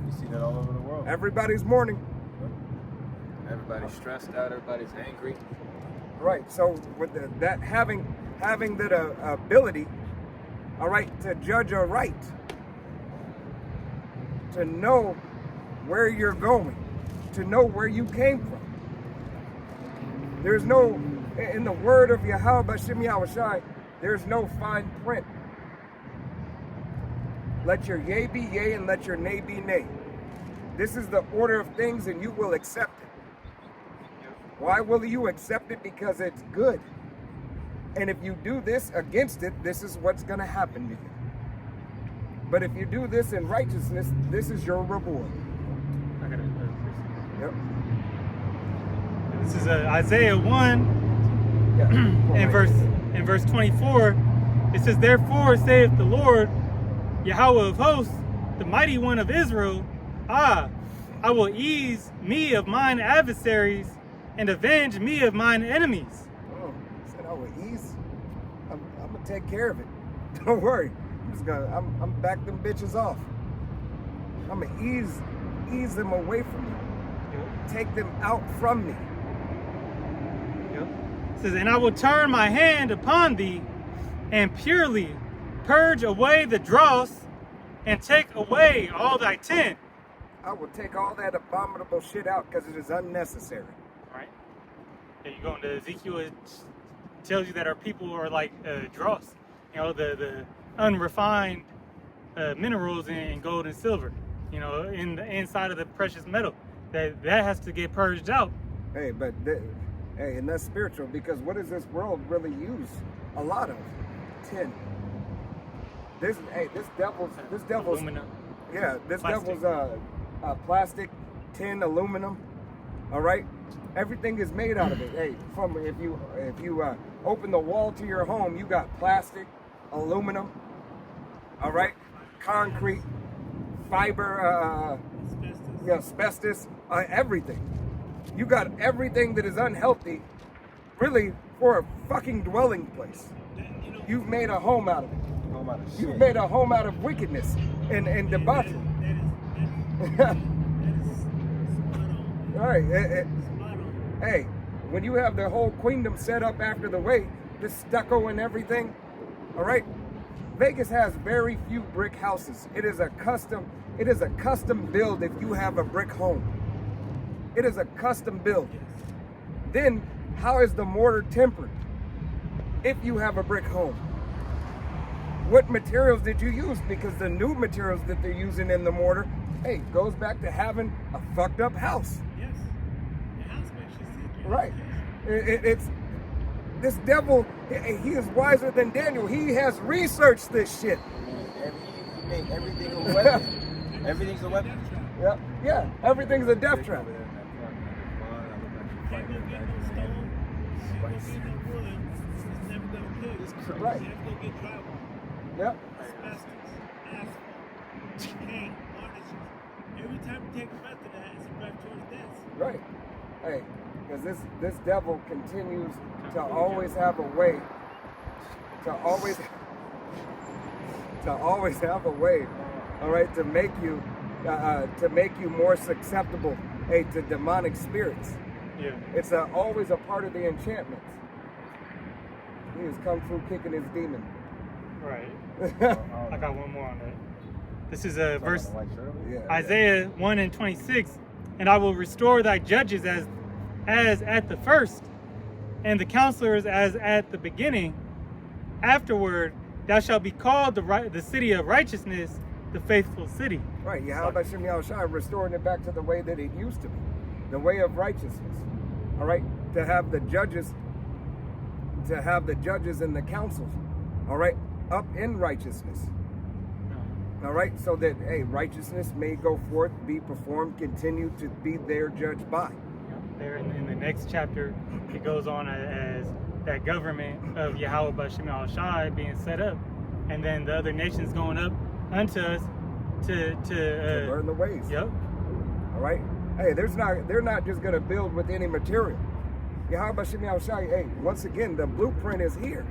You see that all over the world. Everybody's mourning. Everybody's stressed out. Everybody's angry. Right. So with that having that ability, all right, to judge a right, to know where you're going, to know where you came from. There's no, in the word of Yahweh Bashem Yahushua, there's no fine print. Let your yea be yea and let your nay be nay. This is the order of things and you will accept it. Why will you accept it? Because it's good. And if you do this against it, this is what's going to happen to you. But if you do this in righteousness, this is your reward. I gotta. Yep. This is Isaiah 1 Yeah. in verse 24. It says, "Therefore saith the Lord, Yahweh of hosts, the mighty one of Israel, I will ease me of mine adversaries and avenge me of mine enemies." Oh, said I will ease. I'm gonna take care of it. Don't worry. I'm back them bitches off. I'm gonna ease them away from me. Take them out from me. It says, "And I will turn my hand upon thee and purely purge away the dross and take away all thy tin." I will take all that abominable shit out because it is unnecessary. Right? Yeah, you go into Ezekiel, it tells you that our people are like dross. You know, the unrefined minerals in gold and silver, you know, in the inside of the precious metal. that has to get purged out. Hey, but hey, and that's spiritual, because what does this world really use a lot of? Tin. This devil's Aluminum. yeah, this Plastic. devil's plastic, tin, aluminum. All right, everything is made out of it. Hey, from if you open the wall to your home, you got plastic, aluminum. All right, concrete, fiber, asbestos, everything. You got everything that is unhealthy, really, for a fucking dwelling place. You've made a home out of it. Home out of You've shit. made a home out of wickedness and debauchery. That is spot on. All right. Spot on. Hey, when you have the whole queendom set up after the way, the stucco and everything, all right. Vegas has very few brick houses. It is a custom build if you have a brick home. It is a custom build. Then how is the mortar tempered if you have a brick home? What materials did you use? Because the new materials that they're using in the mortar, hey, goes back to having a fucked up house. Yes. The house makes you sick. Right. It's this devil, he is wiser than Daniel. He has researched this shit. He made everything a weapon. Everything's a weapon. Yeah, everything's a death trap. Can't go get no stone. Can't go get no wood. It's never gonna kill you. Right. You have to go get drywall, Yep. asbestos, asphalt, paint, varnishes. Every time you take a breath of that, it's a breath towards death. Right. Hey, because this devil continues to always have a way, to always have a way, all right, to make you more susceptible, hey, to demonic spirits. Yeah. It's always a part of the enchantments. He is kung fu kicking his demon. Right. I got one more on that. This is verse Yeah. Isaiah 1:26, and I will restore thy judges as at the first, and the counselors as at the beginning. Afterward, thou shalt be called the city of righteousness, the faithful city. Right. Yahweh Shem Yahushua restoring it back to the way that it used to be, the way of righteousness. All right, to have the judges and the councils, all right, up in righteousness. All right, so that hey, righteousness may go forth, be performed, continue to be there judged by. There in the next chapter, it goes on as that government of Yahweh B'Shem Yahushai being set up, and then the other nations going up unto us to Learn the ways. Yep. All right. Hey, they're not just gonna build with any material. Yahweh B'Shem Yahushai, hey, once again, the blueprint is here.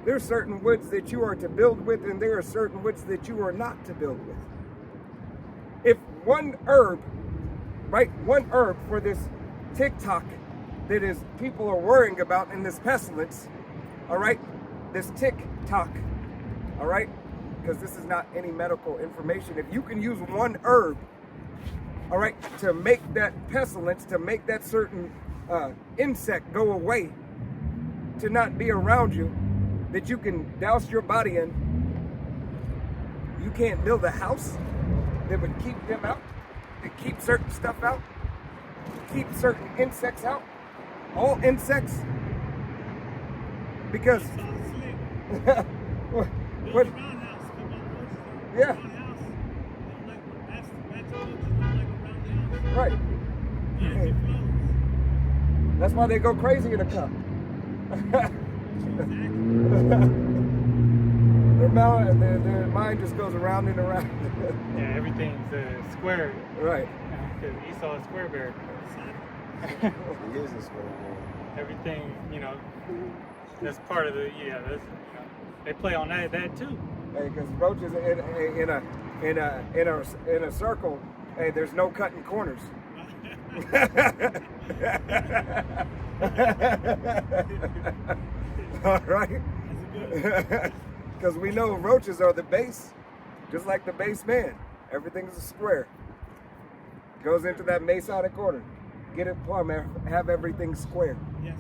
There's certain woods that you are to build with, and there are certain woods that you are not to build with. If one herb for this TikTok that is people are worrying about in this pestilence, all right, this TikTok, all right, because this is not any medical information. If you can use one herb, all right, to make that pestilence, to make that certain insect go away, to not be around you, that you can douse your body in, you can't build a house that would keep them out, that keep certain stuff out, keep certain insects out, all insects, because It's all slick. what, Build a roundhouse, come on, roaches. Yeah. Roundhouse. Don't like that's roaches, don't like a roundhouse. right, Energy flows. that's why they go crazy in a cup. Their mind just goes around and around. Yeah, everything's square. Right. Because Esau is square bear. He is a square man. Everything, that's part of the they play on that too. Hey, because roaches in a circle, hey, there's no cutting corners. All right. Because we know roaches are the base, just like the base man. Everything's a square. Goes into that Masonic order. Get it plumb, have everything square. Yes.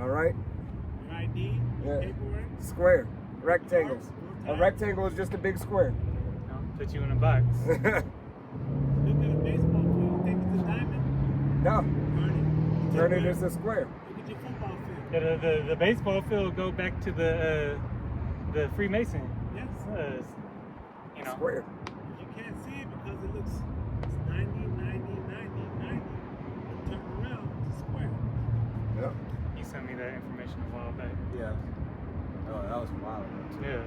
All right? Your ID, Yeah. paperwork. Square. Rectangles. A rectangle is just a big square. Put you in a box. Look at a baseball field. Think it's a diamond. No, turn it where? into a square. Look at your football field. Yeah, the baseball field go back to the Freemason. Yes. You know. Square. You can't see it because it looks it's 90, 90, 90, 90. But turn around, it's a square. Yeah. He sent me that information a while back. Yeah. Oh, that was wild. Yeah.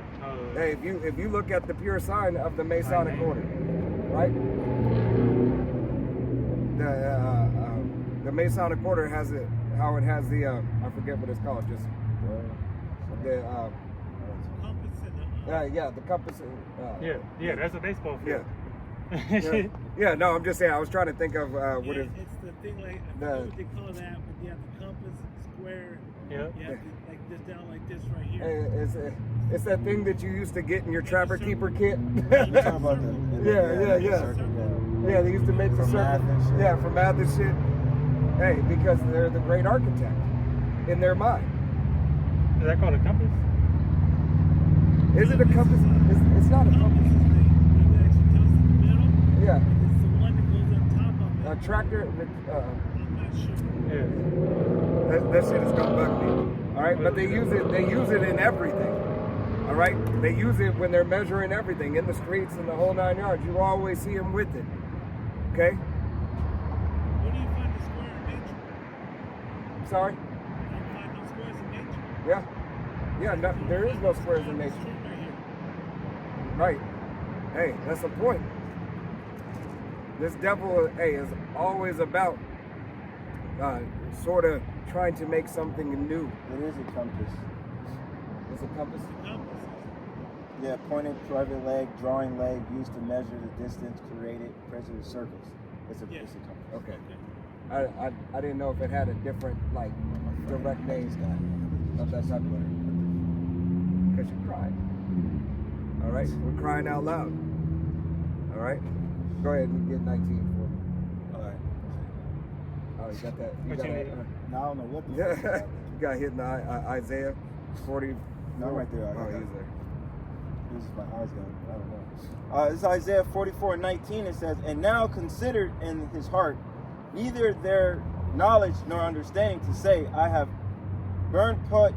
Hey, if you look at the pure sign of the Masonic Amen. order, right? The Masonic order has it how it has the I forget what it's called, just the Compass and the compass. Yeah, that's a baseball Yeah. field. Yeah, no, I'm just saying. I was trying to think of what yeah, is. it's the thing like I the- forget what they call that, but you have the compass, square. Yeah. You have to, like this down like this right here. It's that thing that you used to get in your Trapper Keeper kit. You talking about Yeah. Yeah, they used to make the For math circle. and shit. Yeah, for math and shit. Hey, because they're the great architect in their mind. Is that called a compass? Is it a compass? It's not a Compass compass. is the one that actually tells in the middle. Yeah, And it's the one that goes on top of it. a tractor. I'm not sure. Yeah. That shit is gonna bug me. All right, but they use it. They use it in everything. All right, they use it when they're measuring everything in the streets and the whole 9 yards. You always see them with it. Okay. Where do you find the square in nature? Sorry. You don't find no squares in nature. Yeah. No, there is no squares in nature. Right. Hey, that's the point. This devil, hey, is always about sort of trying to make something new. It is a compass. It's a compass. Yeah, pointed private leg, drawing leg, used to measure the distance created, present circles. It's a compass. Okay. I didn't know if it had a different like direct name of that type of letter. Because you cried. All right, we're crying out loud. All right, go ahead and get 19 for me. All right. Oh, you got that? You What got you that? need? Now I don't know what the Yeah, fuck that you got hit in the Isaiah 40. No, right there, I Oh, got he's it. there. This is my eyes going. I don't know. It's Isaiah 44:19. It says, "And now considered in his heart, neither their knowledge nor understanding to say, I have burned part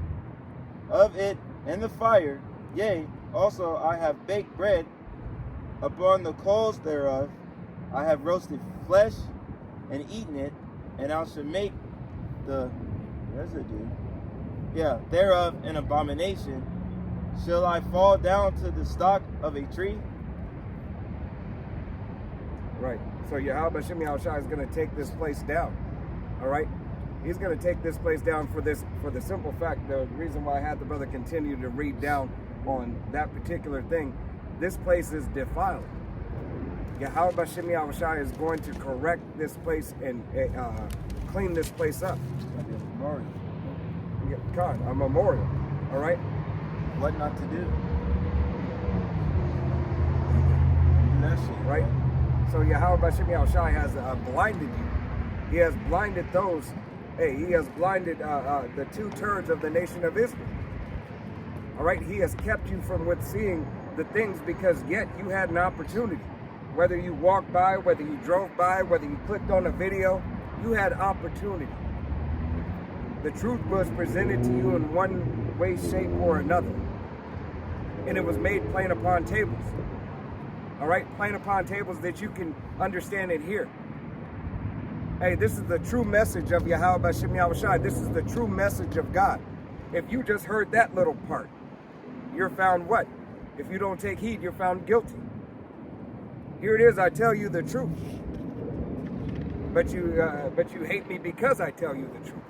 of it in the fire. Yea, also I have baked bread upon the coals thereof. I have roasted flesh and eaten it, and I shall make the residue, thereof an abomination. Shall I fall down to the stock of a tree?" Right. So Yahweh Shem Yahushua is going to take this place down. All right. He's going to take this place down for the simple fact, the reason why I had the brother continue to read down on that particular thing, this place is defiled. Yahweh Shem Yahushua is going to correct this place and clean this place up. It's going to be a memorial. God, a memorial. All right. What not to do? Do that shit, Right? So Yahweh Shem Yahushua has blinded you. He has blinded those. Hey, he has blinded the 2/3 of the nation of Israel. All right, he has kept you from with seeing the things because yet you had an opportunity. Whether you walked by, whether you drove by, whether you clicked on a video, you had opportunity. The truth was presented to you in one way, shape, or another. And it was made plain upon tables. All right, plain upon tables that you can understand and hear. Hey, this is the true message of Yahweh Shem Yahushua. This is the true message of God. If you just heard that little part, you're found what? If you don't take heed, you're found guilty. Here it is, I tell you the truth. But you hate me because I tell you the truth.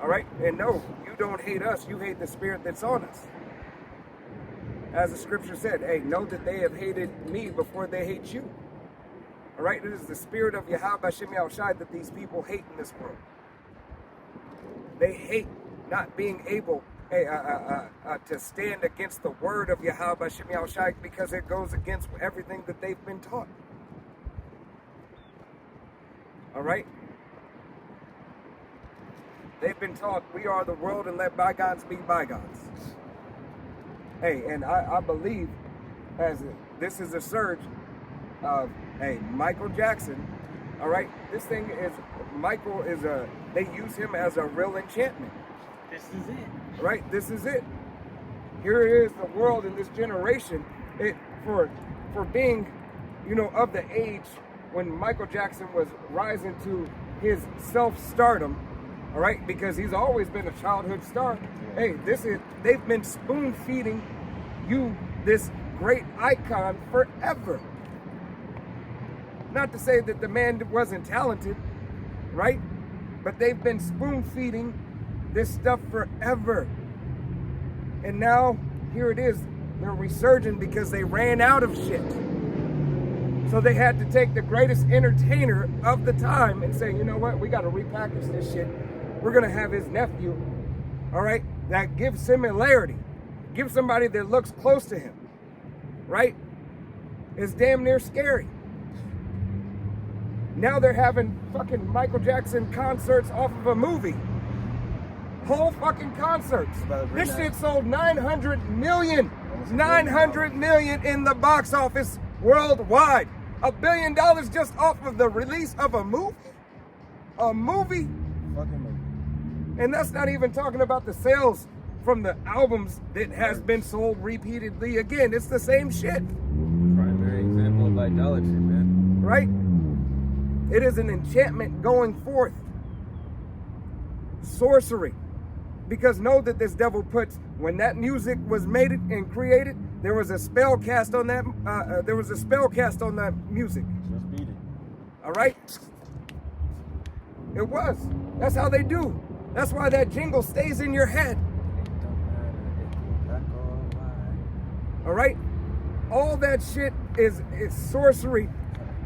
All right? And no, you don't hate us, you hate the spirit that's on us. As the scripture said, hey, know that they have hated me before they hate you. All right? It is the spirit of Yahweh Shem Yahushua that these people hate in this world. They hate not being able to stand against the word of Yahweh Shem Yahushua because it goes against everything that they've been taught. All right? They've been taught we are the world and let bygones be bygones. Hey, and I believe this is a surge of, hey, Michael Jackson All right, this thing is, Michael is they use him as a real enchantment. This is it. Right, this is it. Here is the world in this generation, for being, of the age when Michael Jackson was rising to his self-stardom, all right, because he's always been a childhood star. Hey, they've been spoon-feeding you this great icon forever. Not to say that the man wasn't talented, right? But they've been spoon-feeding this stuff forever. And now, here it is. They're resurging because they ran out of shit. So they had to take the greatest entertainer of the time and say, you know what? We got to repackage this shit. We're going to have his nephew, all right, that gives similarity. Give somebody that looks close to him, right? It's damn near scary. Now they're having fucking Michael Jackson concerts off of a movie. Whole fucking concerts. This shit sold 900 million. 900 million in the box office worldwide. $1 billion just off of the release of a movie. A movie. Fucking movie. And that's not even talking about the sales from the albums that has been sold repeatedly again. It's the same shit. Primary example of idolatry, man. Right? It is an enchantment going forth. Sorcery. Because know that this devil puts, when that music was made and created, there was a spell cast on that. There was a spell cast on that music. Just beat it. All right. It was. That's how they do. That's why that jingle stays in your head. It don't matter if you're black or white. All right. All that shit is sorcery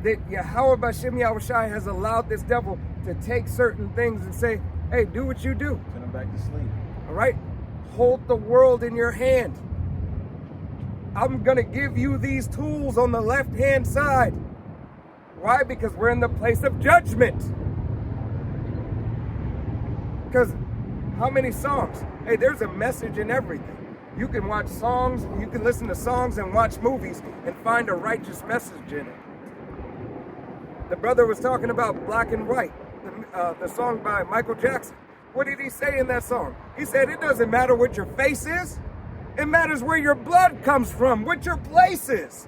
that Yahweh Bashem Yahushai has allowed this devil to take certain things and say, hey, do what you do. Send him back to sleep. All right? Hold the world in your hand. I'm going to give you these tools on the left-hand side. Why? Because we're in the place of judgment. Because how many songs? Hey, there's a message in everything. You can watch songs, you can listen to songs and watch movies and find a righteous message in it. The brother was talking about Black and White, the song by Michael Jackson. What did he say in that song? He said, it doesn't matter what your face is. It matters where your blood comes from, what your place is.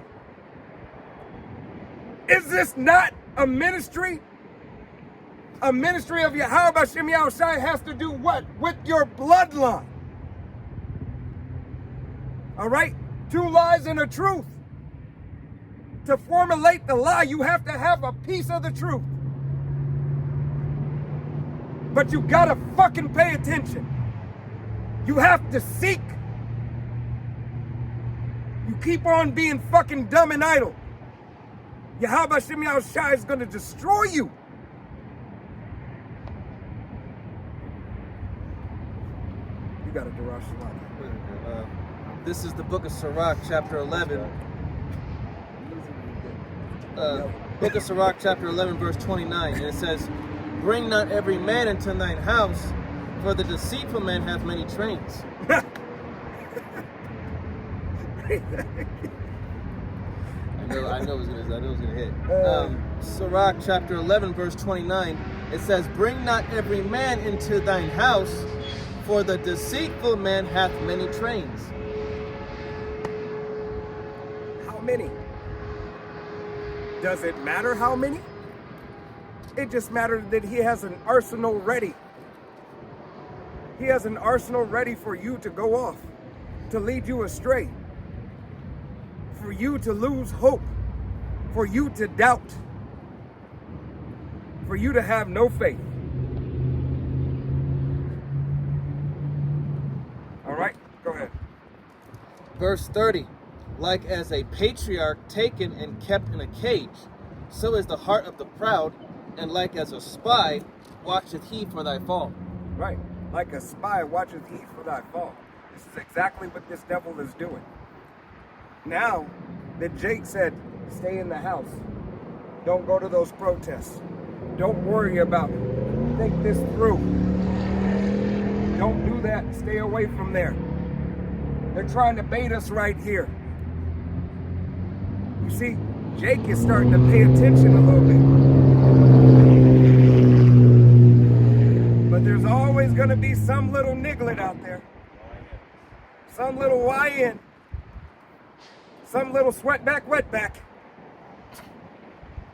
Is this not a ministry? A ministry of Yahweh Bashem Yahushai has to do what? With your bloodline. All right? 2 lies and a truth. To formulate the lie, you have to have a piece of the truth. But you gotta fucking pay attention. You have to seek. You keep on being fucking dumb and idle. Yahweh Hashem Yahushai is gonna destroy you. You got a Darash Shalom. This is the book of Sirach, chapter 11. Book of Sirach, chapter 11, verse 29. And it says, bring not every man into thine house, for the deceitful man hath many trains. I know it was gonna hit. Sirach chapter 11, verse 29. It says, bring not every man into thine house, for the deceitful man hath many trains. How many? Does it matter how many? It just matters that he has an arsenal ready. He has an arsenal ready for you to go off, to lead you astray, for you to lose hope, for you to doubt, for you to have no faith. All right, go ahead. Verse 30. Like as a patriarch taken and kept in a cage, so is the heart of the proud, and like as a spy watcheth he for thy fall. Right. Like a spy watcheth he for thy fall. This is exactly what this devil is doing. Now that Jake said, stay in the house. Don't go to those protests. Don't worry about it. Think this through. Don't do that. Stay away from there. They're trying to bait us right here. You see, Jake is starting to pay attention a little bit. But there's always going to be some little niglet out there. Some little YN. Some little sweatback, wetback.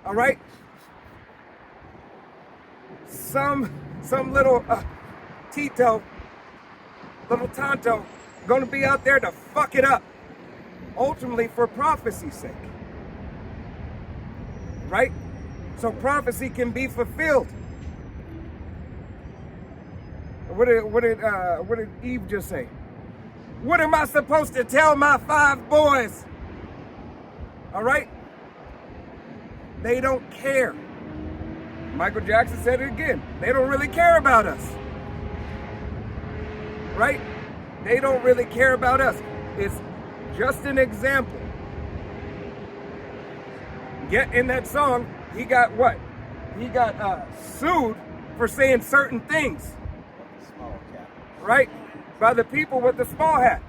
All right? Some little Tito, little Tonto, going to be out there to fuck it up. Ultimately for prophecy's sake. Right? So prophecy can be fulfilled. What did Eve just say? What am I supposed to tell my 5 boys? All right? They don't care. Michael Jackson said it again. They don't really care about us. Right? They don't really care about us. It's just an example. Yet in that song, he got what? He got sued for saying certain things. Right? By the people with the small hat.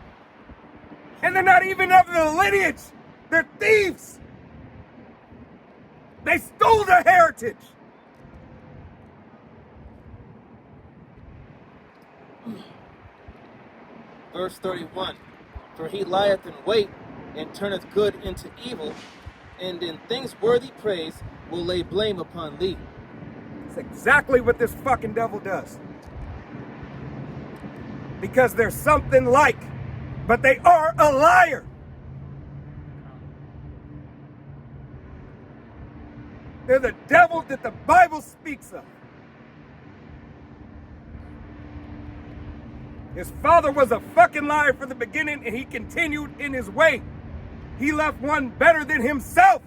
And they're not even of the lineage. They're thieves. They stole their heritage. Verse 31. For he lieth in wait, and turneth good into evil, and in things worthy praise will lay blame upon thee. It's exactly what this fucking devil does. Because they're something like, but they are a liar. They're the devil that the Bible speaks of. His father was a fucking liar from the beginning, and he continued in his way. He left one better than himself.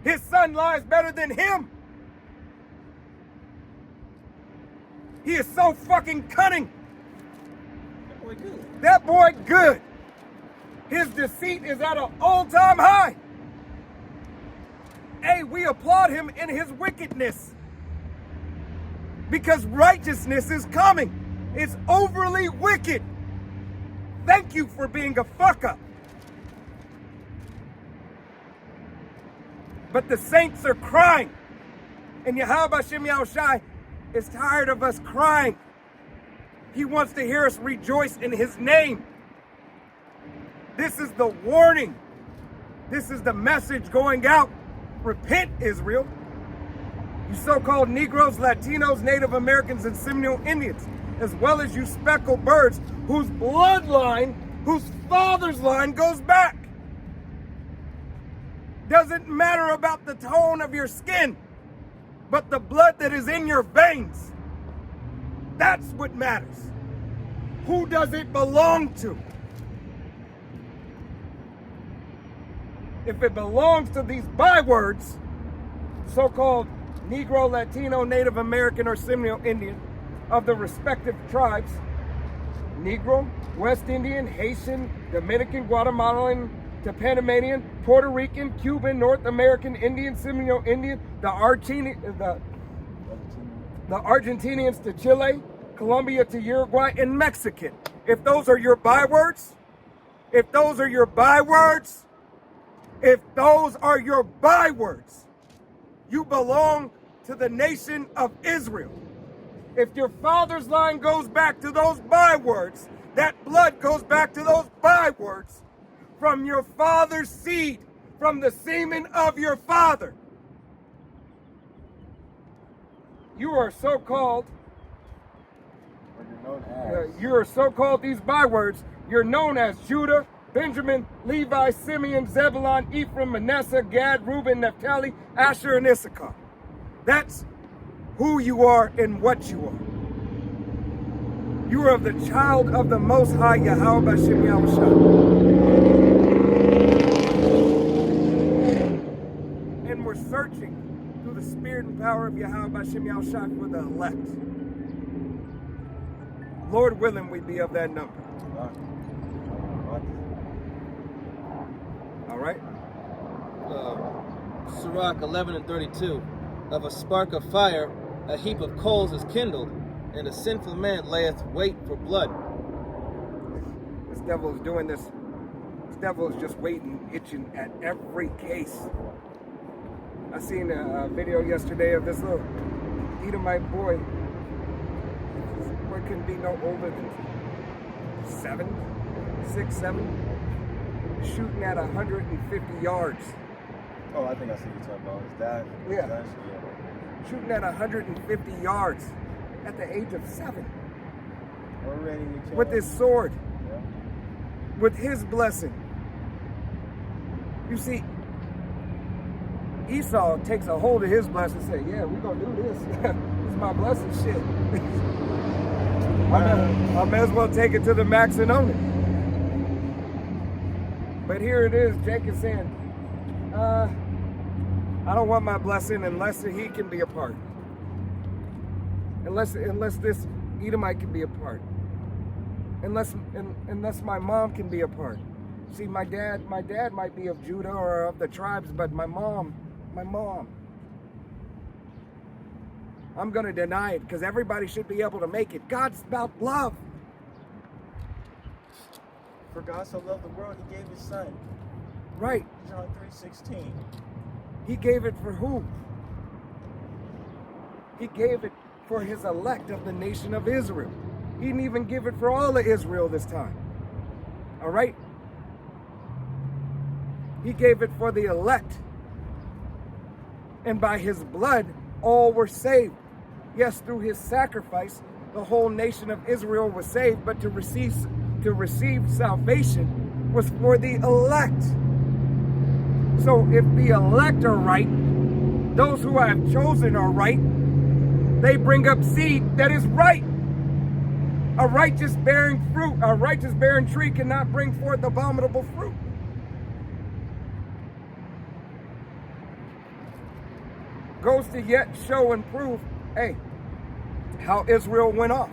His son lies better than him. He is so fucking cunning. That boy good. His deceit is at an all-time high. Hey, we applaud him in his wickedness. Because righteousness is coming. It's overly wicked. Thank you for being a fuck up. But the saints are crying. And Yahweh Shem Yahushai is tired of us crying. He wants to hear us rejoice in his name. This is the warning. This is the message going out. Repent, Israel. You so-called Negroes, Latinos, Native Americans, and Seminole Indians, as well as you speckled birds whose bloodline, whose father's line goes back. Doesn't matter about the tone of your skin, but the blood that is in your veins. That's what matters. Who does it belong to? If it belongs to these bywords, so-called Negro, Latino, Native American, or Seminole Indian of the respective tribes, Negro, West Indian, Haitian, Dominican, Guatemalan, to Panamanian, Puerto Rican, Cuban, North American, Indian, Seminole Indian, the Argentinians to Chile, Colombia to Uruguay, and Mexican. If those are your bywords, if those are your bywords, you belong to the nation of Israel. If your father's line goes back to those bywords, that blood goes back to those bywords from your father's seed, from the semen of your father. You are so-called, these bywords, you're known as Judah, Benjamin, Levi, Simeon, Zebulun, Ephraim, Manasseh, Gad, Reuben, Naphtali, Asher, and Issachar. That's who you are and what you are. You are of the child of the Most High Yahweh Bashem Yahushua. And we're searching through the spirit and power of Yahweh Bashem Yahushua for the elect. Lord willing, we be of that number. All right? Sirach 11:32. Of a spark of fire, a heap of coals is kindled, and a sinful man layeth wait for blood. This devil is doing this. This devil is just waiting, itching at every case I seen a video yesterday of this little Edomite boy. Boy couldn't be no older than 7, 6, 7, shooting at 150 yards. Oh, I think I see what you're talking about. Is that? Yeah. That's, yeah. Shooting at 150 yards at the age of 7 Already with his sword, Yeah. with his blessing. You see, Esau takes a hold of his blessing and say, yeah, we're going to do this. This is my blessing shit. I may as well take it to the max and own it. But here it is, Jake is saying, I don't want my blessing unless he can be a part. Unless this Edomite can be a part. Unless my mom can be a part. See, my dad might be of Judah or of the tribes, but my mom, I'm gonna deny it because everybody should be able to make it. God's about love. For God so loved the world, He gave His Son. Right. John 3:16. He gave it for who? He gave it for His elect of the nation of Israel. He didn't even give it for all of Israel this time. All right? He gave it for the elect. And by His blood, all were saved. Yes, through His sacrifice, the whole nation of Israel was saved, but to receive salvation was for the elect. So if the elect are right, those who I have chosen are right, they bring up seed that is right. A righteous bearing fruit, a righteous bearing tree cannot bring forth abominable fruit. Goes to yet show and prove, hey, how Israel went off.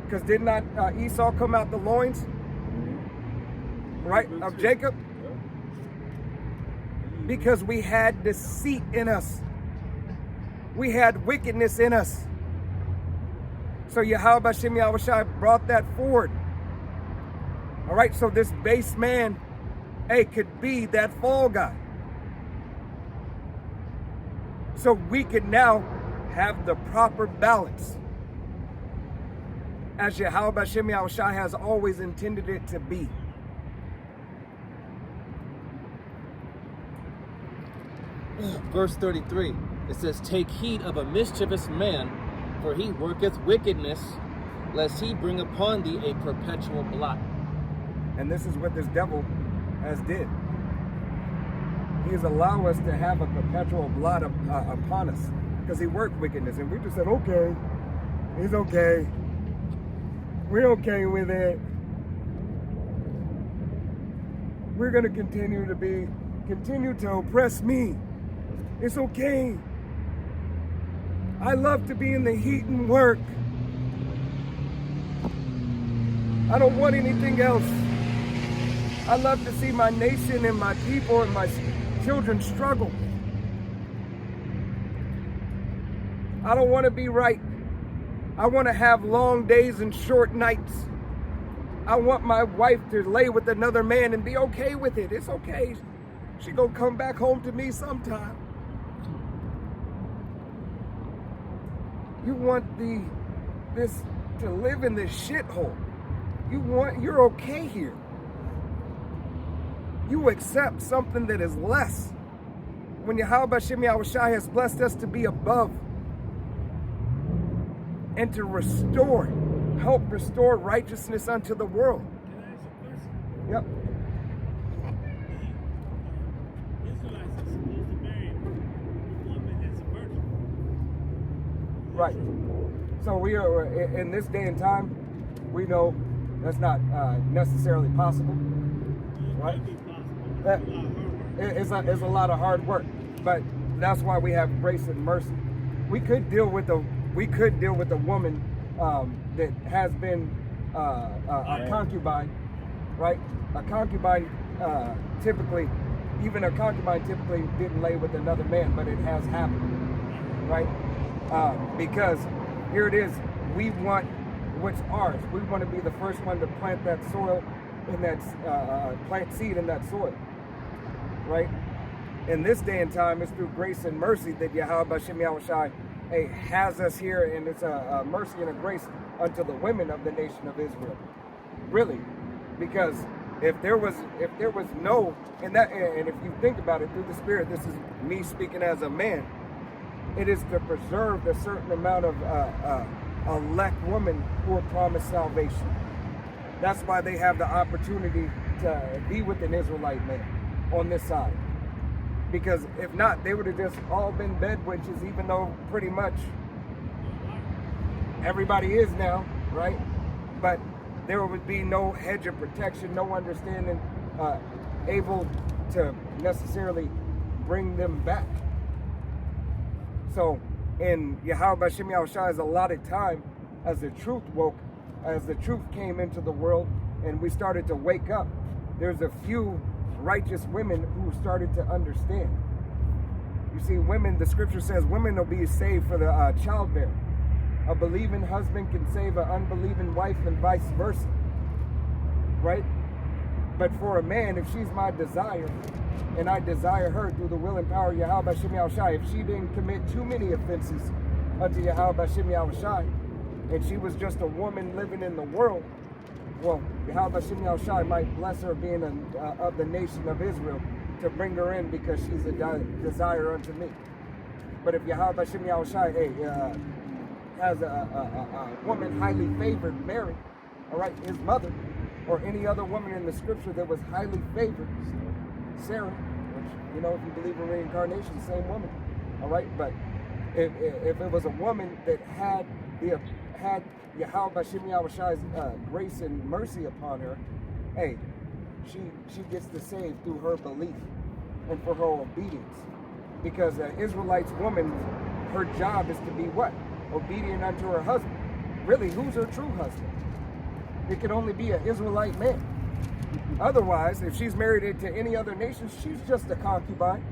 Because did not Esau come out the loins, right, of Jacob? Because we had deceit in us. We had wickedness in us. So Yahweh Shem Yahushai brought that forward. All right, so this base man, hey, could be that fall guy. So we could now have the proper balance as Yahweh Shem Yahushai has always intended it to be. Verse 33, it says, take heed of a mischievous man, for he worketh wickedness, lest he bring upon thee a perpetual blot. And this is what this devil has did. He has allowed us to have a perpetual blot upon us because he worked wickedness. And we just said, okay, it's okay. We're okay with it. We're going to continue to oppress me. It's okay. I love to be in the heat and work. I don't want anything else. I love to see my nation and my people and my children struggle. I don't want to be right. I want to have long days and short nights. I want my wife to lay with another man and be okay with it. It's okay. She gonna come back home to me sometime. You want this to live in this shithole. You're okay here. You accept something that is less. When Yahweh Shem Yahushai has blessed us to be above and to help restore righteousness unto the world. Can I ask a question? Yep. The Israelites are supposed to marry a woman that's a virgin. Right. So we are in this day and time. We know that's not necessarily possible. Right? It might be possible. It's a lot of hard work. It's a lot of hard work, but that's why we have grace and mercy. We could deal with a woman that has been a concubine, right? A concubine typically didn't lay with another man, but it has happened, right? Because here it is, we want what's ours. We want to be the first one to plant that soil, and plant seed in that soil, right? in this day and time, it's through grace and mercy that Yahweh Shem Yahushai has us here, and it's a mercy and a grace unto the women of the nation of Israel. Really, because if there was no, and if you think about it through the Spirit, this is me speaking as a man. It is to preserve a certain amount of elect women who are promised salvation. That's why they have the opportunity to be with an Israelite man on this side. Because if not, they would have just all been bed witches, even though pretty much everybody is now, right? But there would be no hedge of protection, no understanding able to necessarily bring them back. So in Yahweh Shem Yahushai's allotted time, as the truth came into the world and we started to wake up, there's a few righteous women who started to understand. You see, women, the scripture says women will be saved for the childbearing. A believing husband can save an unbelieving wife and vice versa, right? But for a man, if she's my desire, and I desire her through the will and power of Yahweh Shem Yahushai, if she didn't commit too many offenses unto Yahweh Shem Yahushai, and she was just a woman living in the world, well, Yahweh Shem Yahushai might bless her being of the nation of Israel to bring her in because she's a desire unto me. But if Yahweh Shem Yahushai has a woman highly favored, Mary, all right, his mother, or any other woman in the scripture that was highly favored, Sarah, which, you know, if you believe in reincarnation, same woman, all right. But if it was a woman that had Yahweh Shem Yahushai's grace and mercy upon her, hey, she gets to save through her belief and for her obedience. Because an Israelite's woman, her job is to be what? Obedient unto her husband. Really, who's her true husband? It can only be an Israelite man. Otherwise, if she's married to any other nation, she's just a concubine.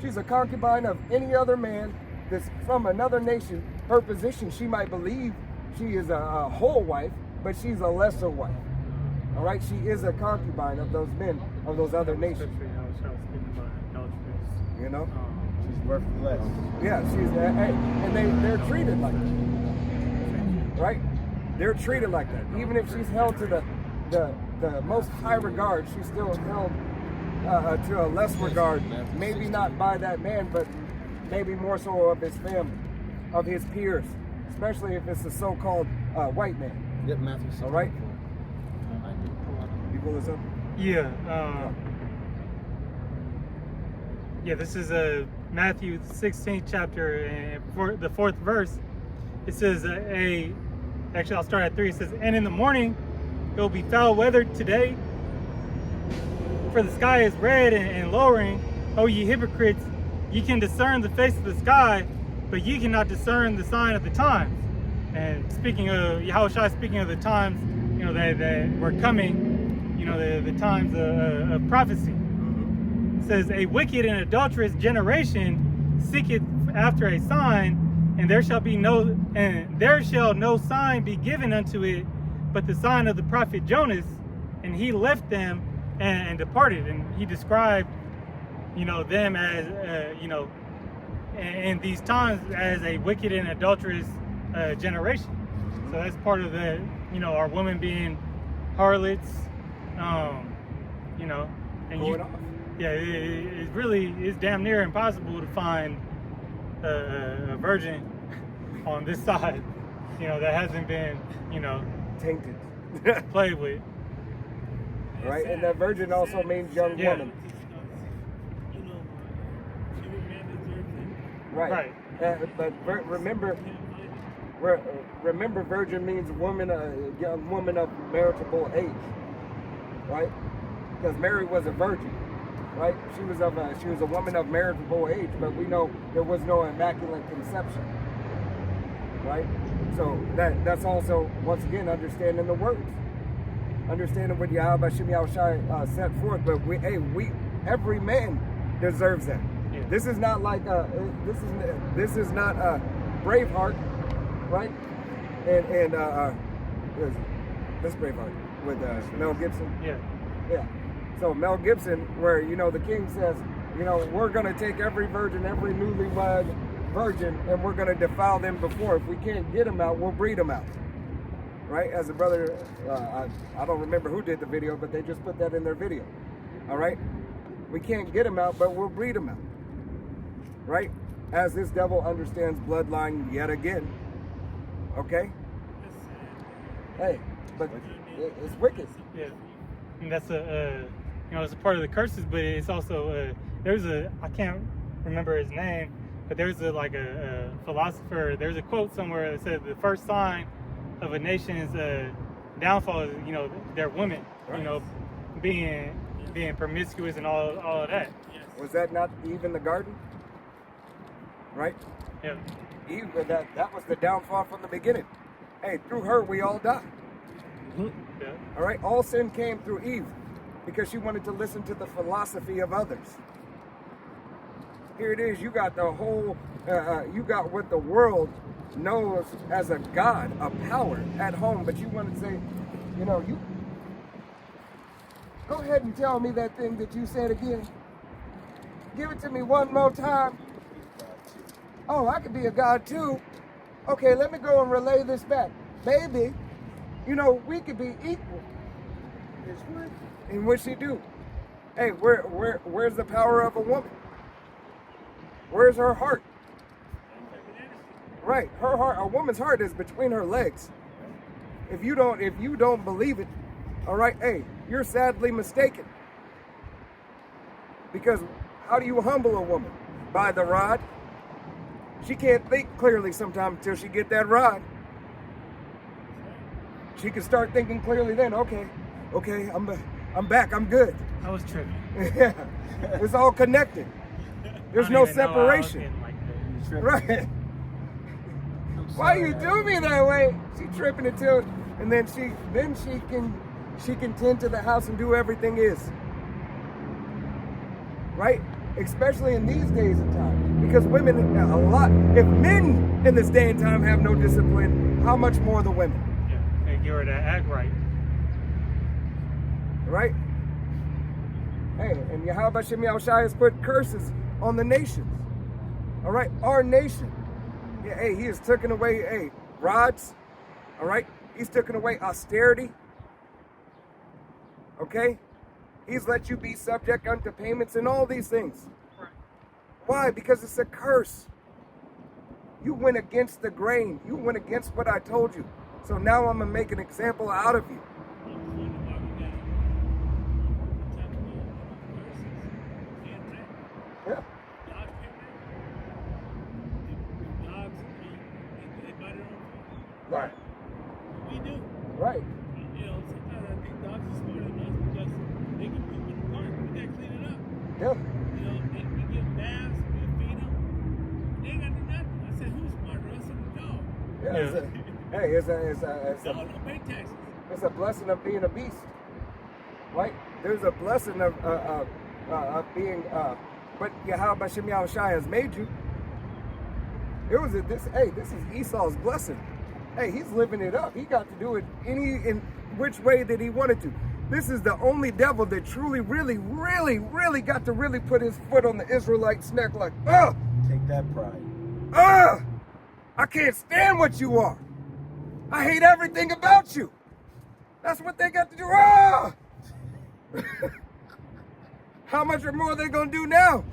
She's a concubine of any other man that's from another nation. Her position, she might believe she is a whole wife, but she's a lesser wife. All right, she is a concubine of those men of those other nations. You know, She's worth less. yeah, she's and they're treated like that, right? They're treated like that. Even if she's held to the most high regard, she's still held to a less regard. Maybe not by that man, but maybe more so of his family, of his peers, especially if it's a so-called white man. Yep, Matthew 6. All right. You pull this up? Yeah. Yeah, this is Matthew 16th chapter, and for the 4th verse. It says, actually I'll start at 3. It says, and in the morning it will be foul weather today, for the sky is red and lowering. O ye hypocrites, ye can discern the face of the sky, but ye cannot discern the sign of the times. And speaking of Yahushua, speaking of the times, you know, that were coming, you know, the times of prophecy. It says, a wicked and adulterous generation seeketh after a sign, and there shall no sign be given unto it, but the sign of the prophet Jonas. And he left them and departed. And he described, you know, them as, you know, in these times as a wicked and adulterous generation. So that's part of the, you know, our women being harlots, you know, and Going off. yeah, it really is damn near impossible to find a virgin on this side, you know, that hasn't been, you know, Tainted. played with. Right, and that virgin also means young Yeah. woman. You know, every man deserves it. Right. But remember, virgin means woman, young woman of marriageable age, right? Because Mary was a virgin, right? She was a woman of marriageable age, but we know there was no immaculate conception, right? So that's also, once again, understanding the words, understanding what Yahweh Shem Yahushai set forth. But every man deserves that. Yeah. This is not like this is not Braveheart, right? And this Braveheart with Mel Gibson. Yeah. Yeah. So Mel Gibson, where, you know, the king says, you know, we're going to take every virgin, every newlywed virgin, and we're going to defile them before. If we can't get them out, we'll breed them out. Right? As a brother, I don't remember who did the video, but they just put that in their video. All right? We can't get them out, but we'll breed them out. Right? As this devil understands bloodline yet again. Okay? Hey, but it's wicked. Yeah, and that's you know, it's a part of the curses, but it's also there's I can't remember his name, but there's a philosopher. There's a quote somewhere that said the first sign of a nation's downfall is, you know, their women, you know, being promiscuous and all of that. Was that not Eve in the garden? Right? Yeah. Eve, that was the downfall from the beginning. Hey, through her we all die. Yeah. All right, all sin came through Eve because she wanted to listen to the philosophy of others. Here it is, you got the whole, you got what the world knows as a God, a power at home, but you want to say, you know, you go ahead and tell me that thing that you said again. Give it to me one more time. Oh, I could be a God too. Okay, let me go and relay this back. Baby, you know, we could be equal. And what'd she do? Hey, where's the power of a woman? Where's her heart? Right, her heart, a woman's heart is between her legs. If you don't believe it, all right, hey, you're sadly mistaken. Because how do you humble a woman? By the rod. She can't think clearly sometimes until she get that rod. She can start thinking clearly then. Okay, I'm back. I'm good. I was tripping. Yeah, it's all connected. There's I no don't even know I was separation. getting like that. Right. Why you do me that way? She tripping until, and then she can tend to the house and do everything is. Right? Especially in these days and time. Because women, a lot, if men in this day and time have no discipline, how much more the women? Yeah, and get her to act right. Right? Hey, and Yahweh Shem Yahushai has put curses on the nations. All right? Our nation. Yeah, hey, he has taken away, hey, rods. All right? He's taken away austerity. Okay? He's let you be subject unto payments and all these things. Right. Why? Because it's a curse. You went against the grain. You went against what I told you. So now I'm going to make an example out of you. Yeah. Right. We do. Right. You know, sometimes I think dogs are smarter than us because they can poop in the park. We gotta clean it up. Yeah. You know, we give baths, we feed them. They ain't gotta do nothing. I said, who's smarter, us or the dog? Yeah. Dog don't pay taxes. It's a blessing of being a beast. Right? There's a blessing of being, but Yahweh Shem Yahushai has made you. This is Esau's blessing. Hey, he's living it up. He got to do it in which way that he wanted to. This is the only devil that truly, really, really, really got to really put his foot on the Israelites' neck like, Take that pride. I can't stand what you are. I hate everything about you. That's what they got to do. How much more are they going to do now?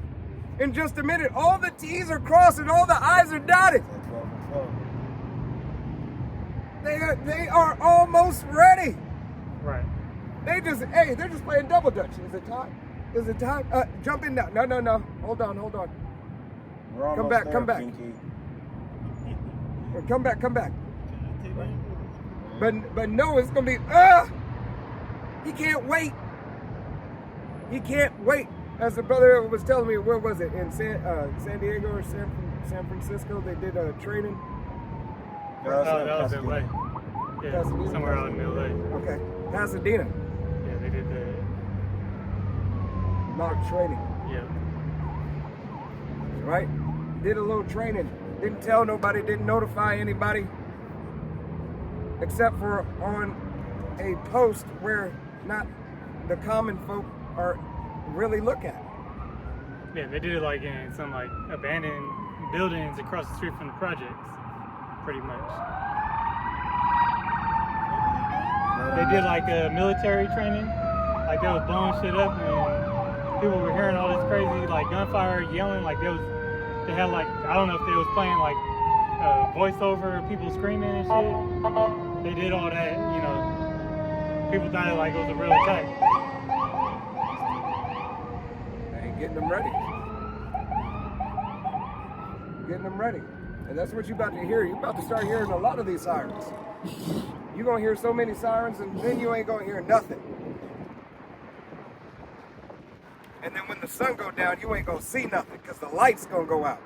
In just a minute, all the T's are crossed and all the I's are dotted. They are almost ready. Right. They're just playing double dutch. Is it time? Is it time? Jump in now. No. Hold on. We're Come back, almost come there, back. Pinky. Come back. But no, it's gonna be he can't wait. He can't wait. As the brother was telling me, where was it? In San Diego or San Francisco? They did a training. Oh, that was LA. Yeah, Pasadena? somewhere out in LA. Okay, Pasadena. Yeah, they did the. Mock training, Yeah. right? Did a little training. Didn't tell nobody, didn't notify anybody. Except for on a post where not the common folk are really look at. Yeah, they did it like in some like abandoned buildings across the street from the projects, pretty much. They did like a military training, like they was blowing shit up and people were hearing all this crazy like gunfire, yelling, like they had like, I don't know if they was playing like voiceover, people screaming and shit. They did all that, you know. People thought it like it was a real attack. Hey, getting them ready. Getting them ready. And that's what you're about to hear. You're about to start hearing a lot of these sirens. You're going to hear so many sirens and then you ain't going to hear nothing. And then when the sun go down, you ain't going to see nothing because the light's going to go out.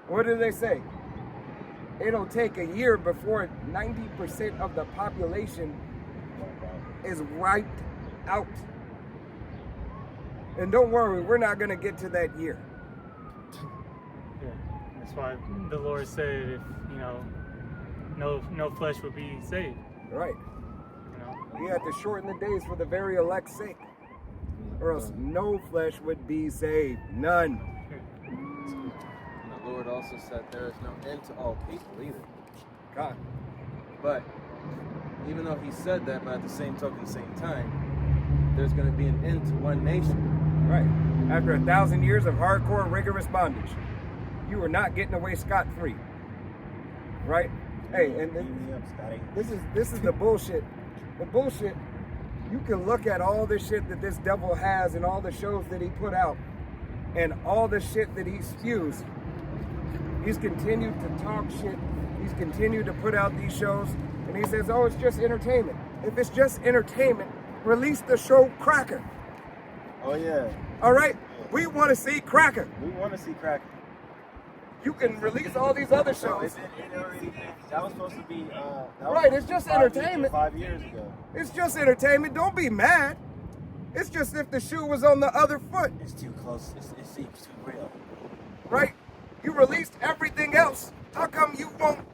What do they say? It'll take a year before 90% of the population is wiped out. And don't worry, we're not going to get to that year. Yeah, that's why the Lord said, if you know, no flesh would be saved. Right. You know, He had to shorten the days for the very elect's sake, or else no flesh would be saved. None. And the Lord also said there is no end to all people either. God. But even though he said that, but at the same token, same time, there's going to be an end to one nation. Right. After 1,000 years of hardcore, rigorous bondage, you are not getting away scot-free. Right? Hey, and this is the bullshit. The bullshit. You can look at all the shit that this devil has and all the shows that he put out and all the shit that he spews. He's continued to talk shit. He's continued to put out these shows. And he says, oh, it's just entertainment. If it's just entertainment, release the show Cracker. Oh yeah. All right? We want to see Cracker. We want to see Cracker. You can release all these other So shows. that was supposed to be Right, it's just entertainment. 5 years ago. It's just entertainment. Don't be mad. It's just if the shoe was on the other foot, It's too close. It seems too real. right? You released everything else. How come you won't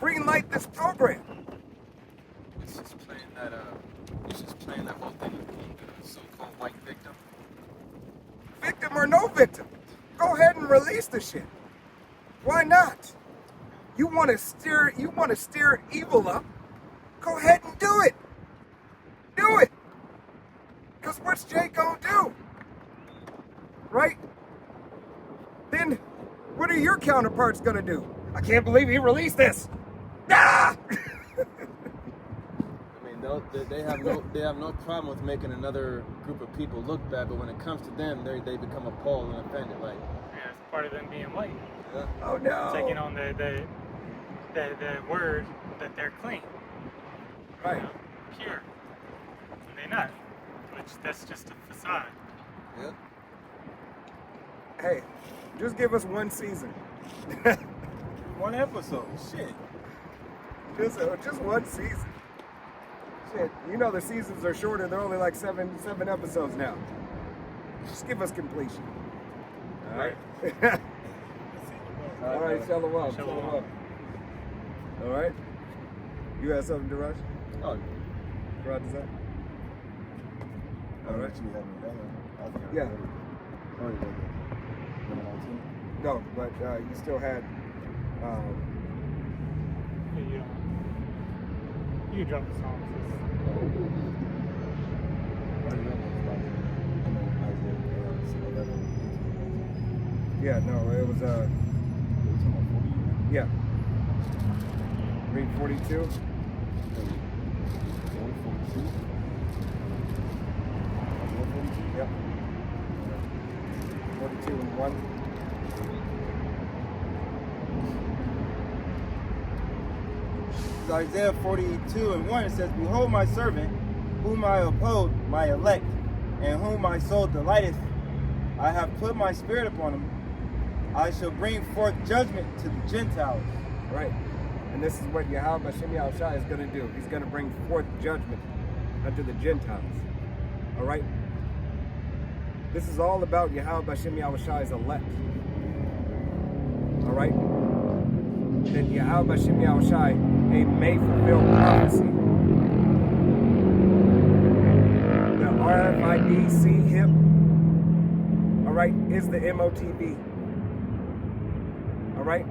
green light this program? It's just playing that whole thing of being a so-called white victim. Victim or no victim, go ahead and release the shit. Why not? You want to steer evil up? Go ahead and do it. Do it. Cause what's Jay gonna do? Right? Then what are your counterparts gonna do? I can't believe he released this. Ah! I mean, they have no problem with making another group of people look bad, but when it comes to them, they become appalled and offended. Like, yeah, it's part of them being white, yeah. Oh no. taking on the word that they're clean, Right. you know, pure, and they're not. Which that's just a facade. Yeah. Hey, just give us one season. One episode. Shit. Just one season. Shit, you know the seasons are shorter. They're only like seven episodes now. Just give us completion. All right. All right, Shalom. Shalom. All right. You got something to rush? Oh, Rod, is that? All right. Yeah. Yeah. Oh, you Number 19. No, but you still had. Yeah, you drop the songs. Yeah, no, it was yeah. Read 42. Yep. 42 and 1. Isaiah 42 and 1, it says, behold my servant, whom I uphold, my elect, and whom my soul delighteth. I have put my spirit upon him. I shall bring forth judgment to the Gentiles. Right. And this is what Yahweh Hashem Yahushua is going to do. He's going to bring forth judgment unto the Gentiles. All right? This is all about Yahweh Hashem Yahushua's elect. All right? That Yahweh Hashem Yahushua, a may-fulfilled prophecy. The RFID hip right, is the MOTB. All right?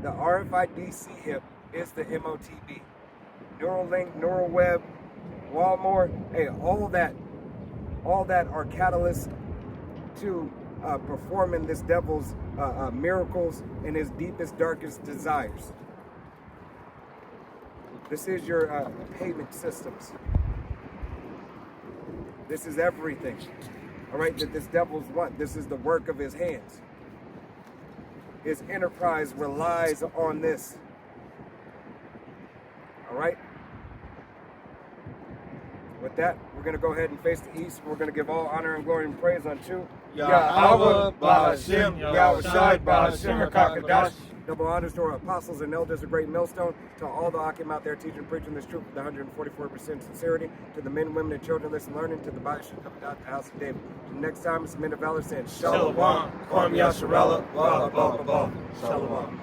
The RFID chip is the MOTB. Neuralink, Neuralweb, Walmart, hey, all that are catalysts to performing this devil's miracles and his deepest, darkest desires. This is your payment systems. This is everything, all right, that this devil's want. This is the work of his hands. His enterprise relies on this, all right? With that, we're going to go ahead and face the east. We're going to give all honor and glory and praise unto Yahweh, Bahashem, Yahushai, Bahashem, Hakadash. Double honors to our apostles and elders, a great millstone. To all the Akim out there teaching, preaching this truth with 144% sincerity. To the men, women, and children listening, learning. To the body should come down to the house of David. Next time, it's Men of Valor saying, Shalom, Kwam Yasharella, Shalom.